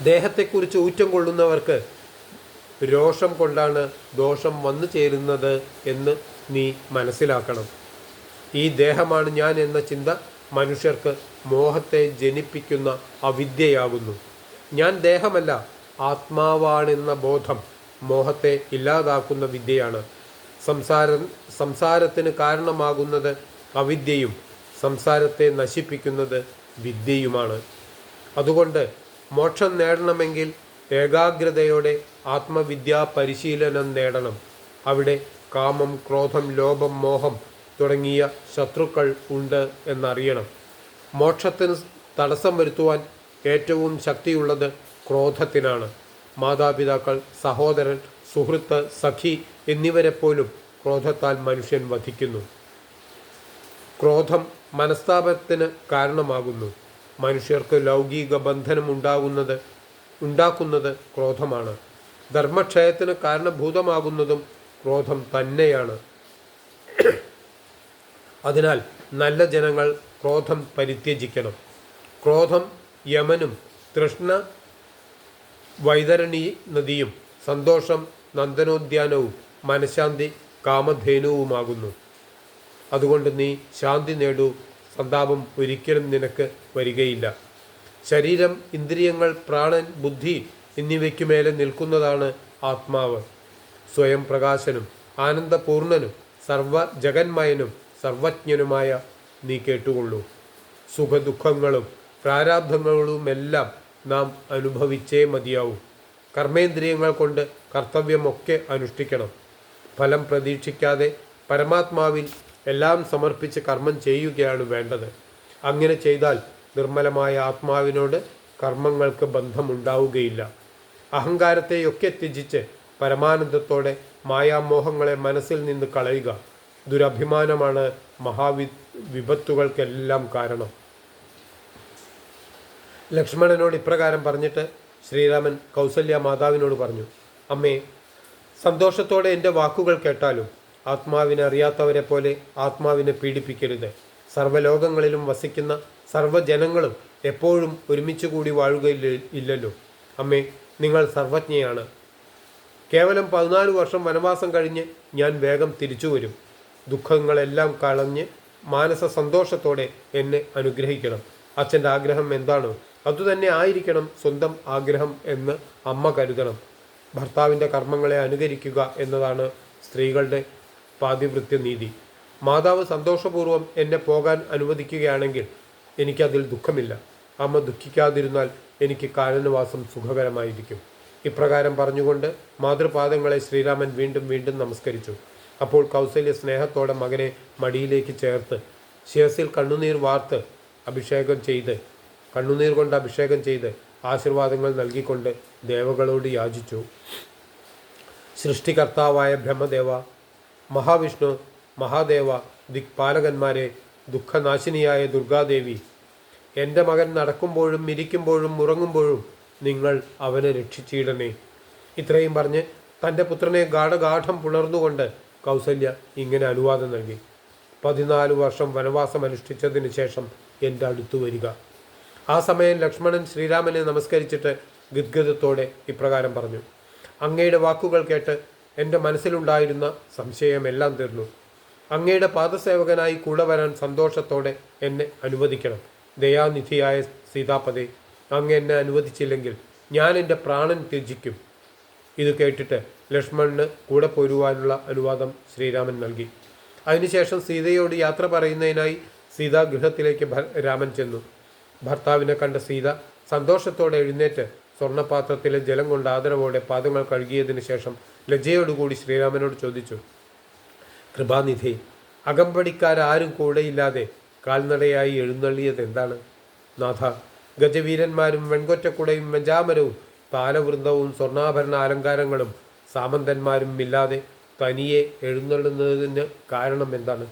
ദേഹത്തെക്കുറിച്ച് ഊറ്റം കൊള്ളുന്നവർക്ക് രോഷം കൊണ്ടാണ് ദോഷം വന്നു ചേരുന്നത് എന്ന് നീ മനസ്സിലാക്കണം. ഈ ദേഹമാണ് ഞാൻ എന്ന ചിന്ത മനുഷ്യർക്ക് മോഹത്തെ ജനിപ്പിക്കുന്ന അവിദ്യയാകുന്നു. ഞാൻ ദേഹമല്ല, ആത്മാവാണെന്ന ബോധം മോഹത്തെ ഇല്ലാതാക്കുന്ന വിദ്യയാണ്. സംസാരത്തിന് കാരണമാകുന്നത് അവിദ്യയും സംസാരത്തെ നശിപ്പിക്കുന്നത് വിദ്യയുമാണ്. അതുകൊണ്ട് മോക്ഷം നേടണമെങ്കിൽ ഏകാഗ്രതയോടെ ആത്മവിദ്യാ പരിശീലനം നേടണം. അവിടെ കാമം, ക്രോധം, ലോഭം, മോഹം തുടങ്ങിയ ശത്രുക്കൾ ഉണ്ട് എന്നറിയണം. മോക്ഷത്തിന് തടസ്സം വരുത്തുവാൻ ഏറ്റവും ശക്തിയുള്ളത് ക്രോധത്തിനാണ്. മാതാപിതാക്കൾ, സഹോദരൻ, സുഹൃത്ത്, സഖി എന്നിവരെപ്പോലും ക്രോധത്താൽ മനുഷ്യൻ വധിക്കുന്നു. ക്രോധം മനസ്താപത്തിന് കാരണമാകുന്നു. മനുഷ്യർക്ക് ലൗകിക ബന്ധനം ഉണ്ടാക്കുന്നത് ക്രോധമാണ്. ധർമ്മക്ഷയത്തിന് കാരണഭൂതമാകുന്നതും ക്രോധം തന്നെയാണ്. അതിനാൽ നല്ല ജനങ്ങൾ ക്രോധം പരിത്യജിക്കണം. ക്രോധം യമനും, തൃഷ്ണ വൈതരണി നദിയും, സന്തോഷം നന്ദനോദ്യാനവും, മനഃശാന്തി കാമധേനുവുമാകുന്നു. അതുകൊണ്ട് നീ ശാന്തി നേടൂ. സന്താപം ഒരിക്കലും നിനക്ക് വരികയില്ല. ശരീരം, ഇന്ദ്രിയങ്ങൾ, പ്രാണൻ, ബുദ്ധി എന്നിവയ്ക്കുമേലെ നിൽക്കുന്നതാണ് ആത്മാവ്. സ്വയം പ്രകാശനും ആനന്ദപൂർണനും ജഗന്മയനും സർവജ്ഞനുമായ നീ കേട്ടുകൊള്ളൂ. സുഖദുഃഖങ്ങളും പ്രാരാബ്ധങ്ങളുമെല്ലാം നാം അനുഭവിച്ചേ മതിയാവൂ. കർമ്മേന്ദ്രിയങ്ങൾ കൊണ്ട് കർത്തവ്യമൊക്കെ അനുഷ്ഠിക്കണം. ഫലം പ്രതീക്ഷിക്കാതെ പരമാത്മാവിൽ എല്ലാം സമർപ്പിച്ച് കർമ്മം ചെയ്യുകയാണ് വേണ്ടത്. അങ്ങനെ ചെയ്താൽ നിർമ്മലമായ ആത്മാവിനോട് കർമ്മങ്ങൾക്ക് ബന്ധമുണ്ടാവുകയില്ല. അഹങ്കാരത്തെയൊക്കെ ത്യജിച്ച് പരമാനന്ദത്തോടെ മായാമോഹങ്ങളെ മനസ്സിൽ നിന്ന് കളയുക. ദുരഭിമാനമാണ് വിപത്തുകൾക്കെല്ലാം കാരണം. ലക്ഷ്മണനോട് ഇപ്രകാരം പറഞ്ഞിട്ട് ശ്രീരാമൻ കൗസല്യ മാതാവിനോട് പറഞ്ഞു, അമ്മേ, സന്തോഷത്തോടെ എൻ്റെ വാക്കുകൾ കേട്ടാലും ആത്മാവിനെ അറിയാത്തവരെ പോലെ ആത്മാവിനെ പീഡിപ്പിക്കരുത്. സർവ്വലോകങ്ങളിലും വസിക്കുന്ന സർവ്വജനങ്ങളും എപ്പോഴും ഒരുമിച്ച് കൂടി വാഴുകയില്ലല്ലോ. അമ്മേ, നിങ്ങൾ സർവജ്ഞയാണ്. കേവലം 14 വർഷം വനവാസം കഴിഞ്ഞ് ഞാൻ വേഗം തിരിച്ചു വരും. ദുഃഖങ്ങളെല്ലാം കളഞ്ഞ് മാനസ സന്തോഷത്തോടെ എന്നെ അനുഗ്രഹിക്കണം. അച്ഛൻ്റെ ആഗ്രഹം എന്താണോ അതുതന്നെ ആയിരിക്കണം സ്വന്തം ആഗ്രഹം എന്ന് അമ്മ കരുതണം. ഭർത്താവിൻ്റെ കർമ്മങ്ങളെ അനുകരിക്കുക എന്നതാണ് സ്ത്രീകളുടെ പാതിവൃത്യ നീതി. മാതാവ് സന്തോഷപൂർവ്വം എന്നെ പോകാൻ അനുവദിക്കുകയാണെങ്കിൽ എനിക്കതിൽ ദുഃഖമില്ല. അമ്മ ദുഃഖിക്കാതിരുന്നാൽ എനിക്ക് കാനനവാസം സുഖകരമായിരിക്കും. ഇപ്രകാരം പറഞ്ഞുകൊണ്ട് മാതൃപാദങ്ങളെ ശ്രീരാമൻ വീണ്ടും വീണ്ടും നമസ്കരിച്ചു. അപ്പോൾ കൗസല്യ സ്നേഹത്തോടെ മകനെ മടിയിലേക്ക് ചേർത്ത് ശിരസിൽ കണ്ണുനീർ കൊണ്ട് അഭിഷേകം ചെയ്ത് ആശീർവാദങ്ങൾ നൽകിക്കൊണ്ട് ദേവകളോട് യാചിച്ചു. സൃഷ്ടികർത്താവായ ബ്രഹ്മദേവ, മഹാവിഷ്ണു, മഹാദേവ, ദിക്പാലകന്മാരെ, ദുഃഖനാശിനിയായ ദുർഗാദേവി, എൻ്റെ മകൻ നടക്കുമ്പോഴും ഇരിക്കുമ്പോഴും ഉറങ്ങുമ്പോഴും നിങ്ങൾ അവനെ രക്ഷിച്ചിടണേ. ഇത്രയും പറഞ്ഞ് തൻ്റെ പുത്രനെ ഗാഠഗാഠം പുണർന്നുകൊണ്ട് കൗസല്യ ഇങ്ങനെ അനുവാദം നൽകി. 14 വർഷം വനവാസം അനുഷ്ഠിച്ചതിന് ശേഷം എൻ്റെ അടുത്തു വരിക. ആ സമയം ലക്ഷ്മണൻ ശ്രീരാമനെ നമസ്കരിച്ചിട്ട് ഗദ്ഗദത്തോടെ ഇപ്രകാരം പറഞ്ഞു, അങ്ങയുടെ വാക്കുകൾ കേട്ട് എൻ്റെ മനസ്സിലുണ്ടായിരുന്ന സംശയമെല്ലാം തീർന്നു. അങ്ങയുടെ പാദസേവകനായി കൂടെ വരാൻ സന്തോഷത്തോടെ എന്നെ അനുവദിക്കണം. ദയാനിധിയായ സീതാപതേ, അങ്ങ് എന്നെ അനുവദിച്ചില്ലെങ്കിൽ ഞാൻ എൻ്റെ പ്രാണൻ ത്യജിക്കും. ഇത് കേട്ടിട്ട് ലക്ഷ്മണന് കൂടെ പോരുവാനുള്ള അനുവാദം ശ്രീരാമൻ നൽകി. അതിനുശേഷം സീതയോട് യാത്ര പറയുന്നതിനായി സീതാഗൃഹത്തിലേക്ക് രാമൻ ചെന്നു. ഭർത്താവിനെ കണ്ട സീത സന്തോഷത്തോടെ എഴുന്നേറ്റ് സ്വർണ്ണപാത്രത്തിലെ ജലം കൊണ്ട് ആദരവോടെ പാദങ്ങൾ കഴുകിയതിനു ശേഷം ലജ്ജയോടുകൂടി ശ്രീരാമനോട് ചോദിച്ചു, കൃപാനിധി, അകമ്പടിക്കാരും കൂടെയില്ലാതെ കാൽനടയായി എഴുന്നള്ളിയത് എന്താണ്? നാഥ, ഗജവീരന്മാരും വെൺകൊറ്റക്കുടയും വെഞ്ചാമരവും താലവൃന്ദവും സ്വർണ്ണാഭരണ അലങ്കാരങ്ങളും സാമന്തന്മാരും ഇല്ലാതെ തനിയെ എഴുന്നള്ളുന്നതിന് കാരണം എന്താണ്?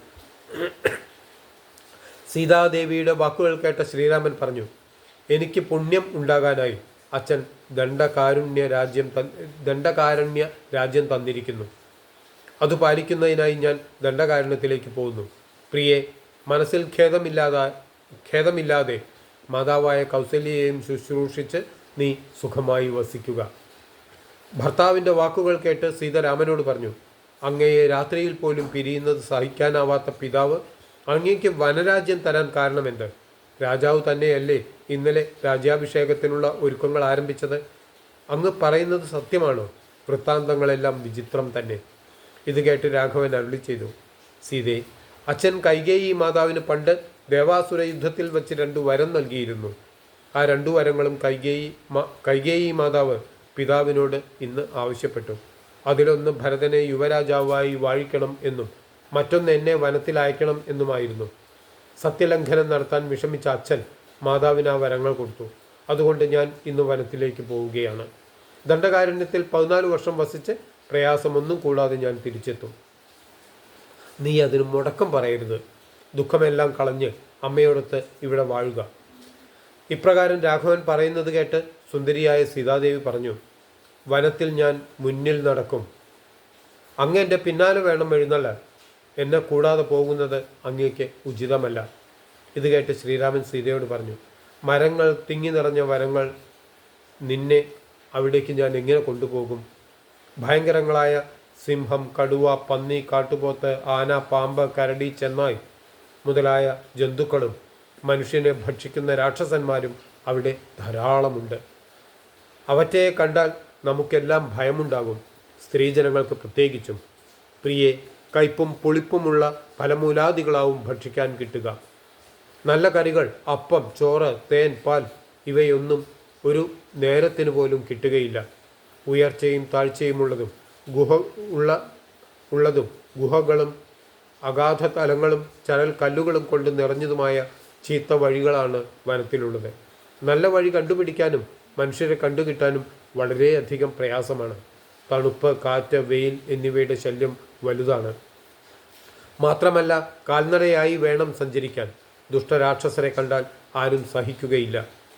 സീതാദേവിയുടെ വാക്കുകൾ കേട്ട ശ്രീരാമൻ പറഞ്ഞു, എനിക്ക് പുണ്യം ഉണ്ടാകാനായി അച്ഛൻ ദണ്ഡകാരുണ്യ രാജ്യം തന്നിരിക്കുന്നു. അത് പാലിക്കുന്നതിനായി ഞാൻ ദണ്ഡകാരുണ്യത്തിലേക്ക് പോകുന്നു. പ്രിയെ, മനസ്സിൽ ഖേദമില്ലാതെ മാതാവായ കൗസല്യയെയും ശുശ്രൂഷിച്ച് നീ സുഖമായി വസിക്കുക. ഭർത്താവിൻ്റെ വാക്കുകൾ കേട്ട് സീത രാമനോട് പറഞ്ഞു, അങ്ങയെ രാത്രിയിൽ പോലും പിരിയുന്നത് സഹിക്കാനാവാത്ത പിതാവ് അങ്ങേക്ക് വനരാജ്യം തരാൻ കാരണമെന്ത്? രാജാവ് തന്നെയല്ലേ ഇന്നലെ രാജ്യാഭിഷേകത്തിനുള്ള ഒരുക്കങ്ങൾ ആരംഭിച്ചത്? അങ്ങ് പറയുന്നത് സത്യമാണോ? വൃത്താന്തങ്ങളെല്ലാം വിചിത്രം തന്നെ. ഇത് കേട്ട് രാഘവൻ അരുളി ചെയ്തു, സീതേ, അച്ഛൻ കൈകേയി മാതാവിന് പണ്ട് ദേവാസുര യുദ്ധത്തിൽ വെച്ച് 2 വരം നൽകിയിരുന്നു. ആ 2 വരങ്ങളും കൈകേയി മാതാവ് പിതാവിനോട് ഇന്ന് ആവശ്യപ്പെട്ടു. അതിലൊന്ന് ഭരതനെ യുവരാജാവായി വാഴിക്കണം എന്നും മറ്റൊന്ന് എന്നെ വനത്തിൽ അയക്കണം എന്നുമായിരുന്നു. സത്യലംഘനം നടത്താൻ വിഷമിച്ച അച്ഛൻ മാതാവിന് ആ വരങ്ങൾ കൊടുത്തു. അതുകൊണ്ട് ഞാൻ ഇന്ന് വനത്തിലേക്ക് പോവുകയാണ്. ദണ്ഡകാരണ്യത്തിൽ 14 വർഷം വസിച്ച് പ്രയാസമൊന്നും കൂടാതെ ഞാൻ തിരിച്ചെത്തും. നീ അതിന് മുടക്കം പറയരുത്. ദുഃഖമെല്ലാം കളഞ്ഞ് അമ്മയോടൊത്ത് ഇവിടെ വാഴുക. ഇപ്രകാരം രാഘവൻ പറയുന്നത് കേട്ട് സുന്ദരിയായ സീതാദേവി പറഞ്ഞു, വനത്തിൽ ഞാൻ മുന്നിൽ നടക്കും. അങ്ങ് എൻ്റെ പിന്നാലെ വേണം എഴുന്നള്ളാൻ. എന്നെ കൂടാതെ പോകുന്നത് അങ്ങേക്ക് ഉചിതമല്ല. ഇത് കേട്ട് ശ്രീരാമൻ സീതയോട് പറഞ്ഞു, മരങ്ങൾ തിങ്ങി നിറഞ്ഞ വനങ്ങൾ നിന്നെ അവിടേക്ക് ഞാൻ എങ്ങനെ കൊണ്ടുപോകും? ഭയങ്കരങ്ങളായ സിംഹം, കടുവ, പന്നി, കാട്ടുപോത്ത്, ആന, പാമ്പ്, കരടി, ചെന്നായ് മുതലായ ജന്തുക്കളും മനുഷ്യനെ ഭക്ഷിക്കുന്ന രാക്ഷസന്മാരും അവിടെ ധാരാളമുണ്ട്. അവറ്റയെ കണ്ടാൽ നമുക്കെല്ലാം ഭയമുണ്ടാകും, സ്ത്രീജനങ്ങൾക്ക് പ്രത്യേകിച്ചും. പ്രിയെ, കയ്പും പുളിപ്പുമുള്ള ഫലമൂലാദികളാവും ഭക്ഷിക്കാൻ കിട്ടുക. നല്ല കറികൾ, അപ്പം, ചോറ്, തേൻ, പാൽ ഇവയൊന്നും ഒരു നേരത്തിന് പോലും കിട്ടുകയില്ല. ഉയർച്ചയും താഴ്ചയുമുള്ളതും ഉള്ളതും ഗുഹകളും അഗാധ തലങ്ങളും ചരൽ കല്ലുകളും കൊണ്ട് നിറഞ്ഞതുമായ ചീത്ത വഴികളാണ് വനത്തിലുള്ളത്. നല്ല വഴി കണ്ടുപിടിക്കാനും മനുഷ്യരെ കണ്ടുകിട്ടാനും വളരെയധികം പ്രയാസമാണ്. തണുപ്പ്, കാറ്റ്, വെയിൽ എന്നിവയുടെ ശല്യം വലുതാണ്. മാത്രമല്ല കാൽനടയായി വേണം സഞ്ചരിക്കാൻ. ദുഷ്ടരാക്ഷസരെ കണ്ടാൽ ആരും സഹിക്കുകയില്ല.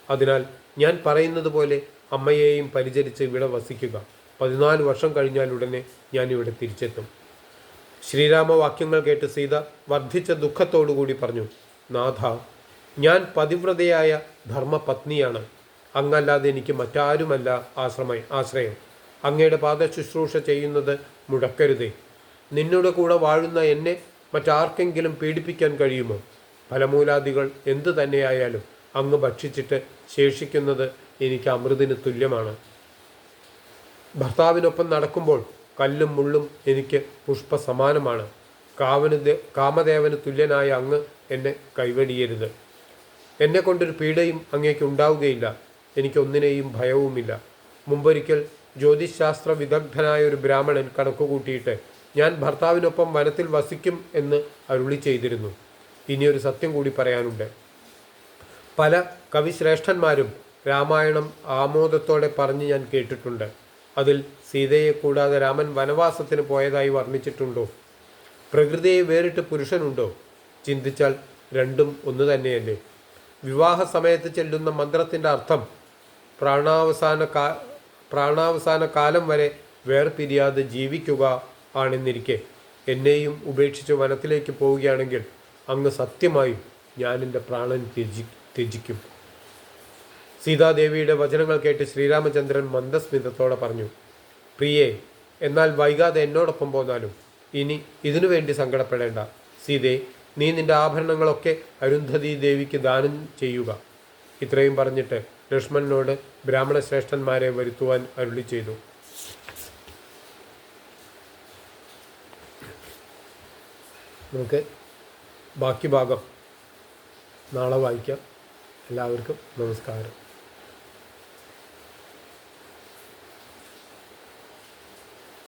അതിനാൽ ഞാൻ പറയുന്നത് പോലെ അമ്മയെയും പരിചരിച്ച് ഇവിടെ വസിക്കുക. 14 വർഷം കഴിഞ്ഞാൽ ഉടനെ ഞാനിവിടെ തിരിച്ചെത്തും. ശ്രീരാമവാക്യങ്ങൾ കേട്ട് സീത വർദ്ധിച്ച ദുഃഖത്തോടുകൂടി പറഞ്ഞു, നാഥ, ഞാൻ പതിവ്രതയായ ധർമ്മപത്നിയാണ്. അങ്ങല്ലാതെ എനിക്ക് മറ്റാരുമല്ല ആശ്രയം. അങ്ങയുടെ പാദശുശ്രൂഷ ചെയ്യുന്നത് മുടക്കരുതേ. നിന്നോട് കൂടെ വാഴുന്ന എന്നെ മറ്റാർക്കെങ്കിലും പീഡിപ്പിക്കാൻ കഴിയുമോ? ഫലമൂലാദികൾ എന്തു തന്നെയായാലും അങ്ങ് ഭക്ഷിച്ചിട്ട് ശേഷിക്കുന്നത് എനിക്ക് അമൃതിന് തുല്യമാണ്. ഭർത്താവിനൊപ്പം നടക്കുമ്പോൾ കല്ലും മുള്ളും എനിക്ക് പുഷ്പസമാനമാണ്. കാമദേവന് തുല്യനായ അങ്ങ് എന്നെ കൈവടിയരുത്. എന്നെ കൊണ്ടൊരു പീഡയും അങ്ങേക്ക് ഉണ്ടാവുകയില്ല. എനിക്കൊന്നിനെയും ഭയവുമില്ല. മുമ്പൊരിക്കൽ ജ്യോതിശാസ്ത്ര വിദഗ്ധനായ ഒരു ബ്രാഹ്മണൻ കണക്കുകൂട്ടിയിട്ട് ഞാൻ ഭർത്താവിനൊപ്പം വനത്തിൽ വസിക്കും എന്ന് അരുളി ചെയ്തിരുന്നു. ഇനിയൊരു സത്യം കൂടി പറയാനുണ്ട്. പല കവിശ്രേഷ്ഠന്മാരും രാമായണം ആമോദത്തോടെ പറഞ്ഞ് ഞാൻ കേട്ടിട്ടുണ്ട്. അതിൽ സീതയെ കൂടാതെ രാമൻ വനവാസത്തിന് പോയതായി വർണ്ണിച്ചിട്ടുണ്ടോ? പ്രകൃതിയെ വേറിട്ട് പുരുഷനുണ്ടോ? ചിന്തിച്ചാൽ രണ്ടും ഒന്ന് തന്നെയല്ലേ? വിവാഹ സമയത്ത് ചെല്ലുന്ന മന്ത്രത്തിൻ്റെ അർത്ഥം പ്രാണാവസാന കാലം വരെ വേർപിരിയാതെ ജീവിക്കുക ആണെന്നിരിക്കെ എന്നെയും ഉപേക്ഷിച്ച് വനത്തിലേക്ക് പോവുകയാണെങ്കിൽ അങ്ങ് സത്യമായും ഞാൻ എൻ്റെ പ്രാണൻ ത്യജിക്കും. സീതാദേവിയുടെ വചനങ്ങൾ കേട്ട് ശ്രീരാമചന്ദ്രൻ മന്ദസ്മിതത്തോടെ പറഞ്ഞു, പ്രിയേ, എന്നാൽ വൈകാതെ എന്നോടൊപ്പം പോന്നാലും. ഇനി ഇതിനു വേണ്ടി സങ്കടപ്പെടേണ്ട. സീതേ, നീ നിന്റെ ആഭരണങ്ങളൊക്കെ അരുന്ധതി ദേവിക്ക് ദാനം ചെയ്യുക. ഇത്രയും പറഞ്ഞിട്ട് ലക്ഷ്മണനോട് ബ്രാഹ്മണ ശ്രേഷ്ഠന്മാരെ വരുത്തുവാൻ അരുളി ചെയ്തു. നമുക്ക് ബാക്കി ഭാഗം നാളെ വായിക്കാം. എല്ലാവർക്കും നമസ്കാരം.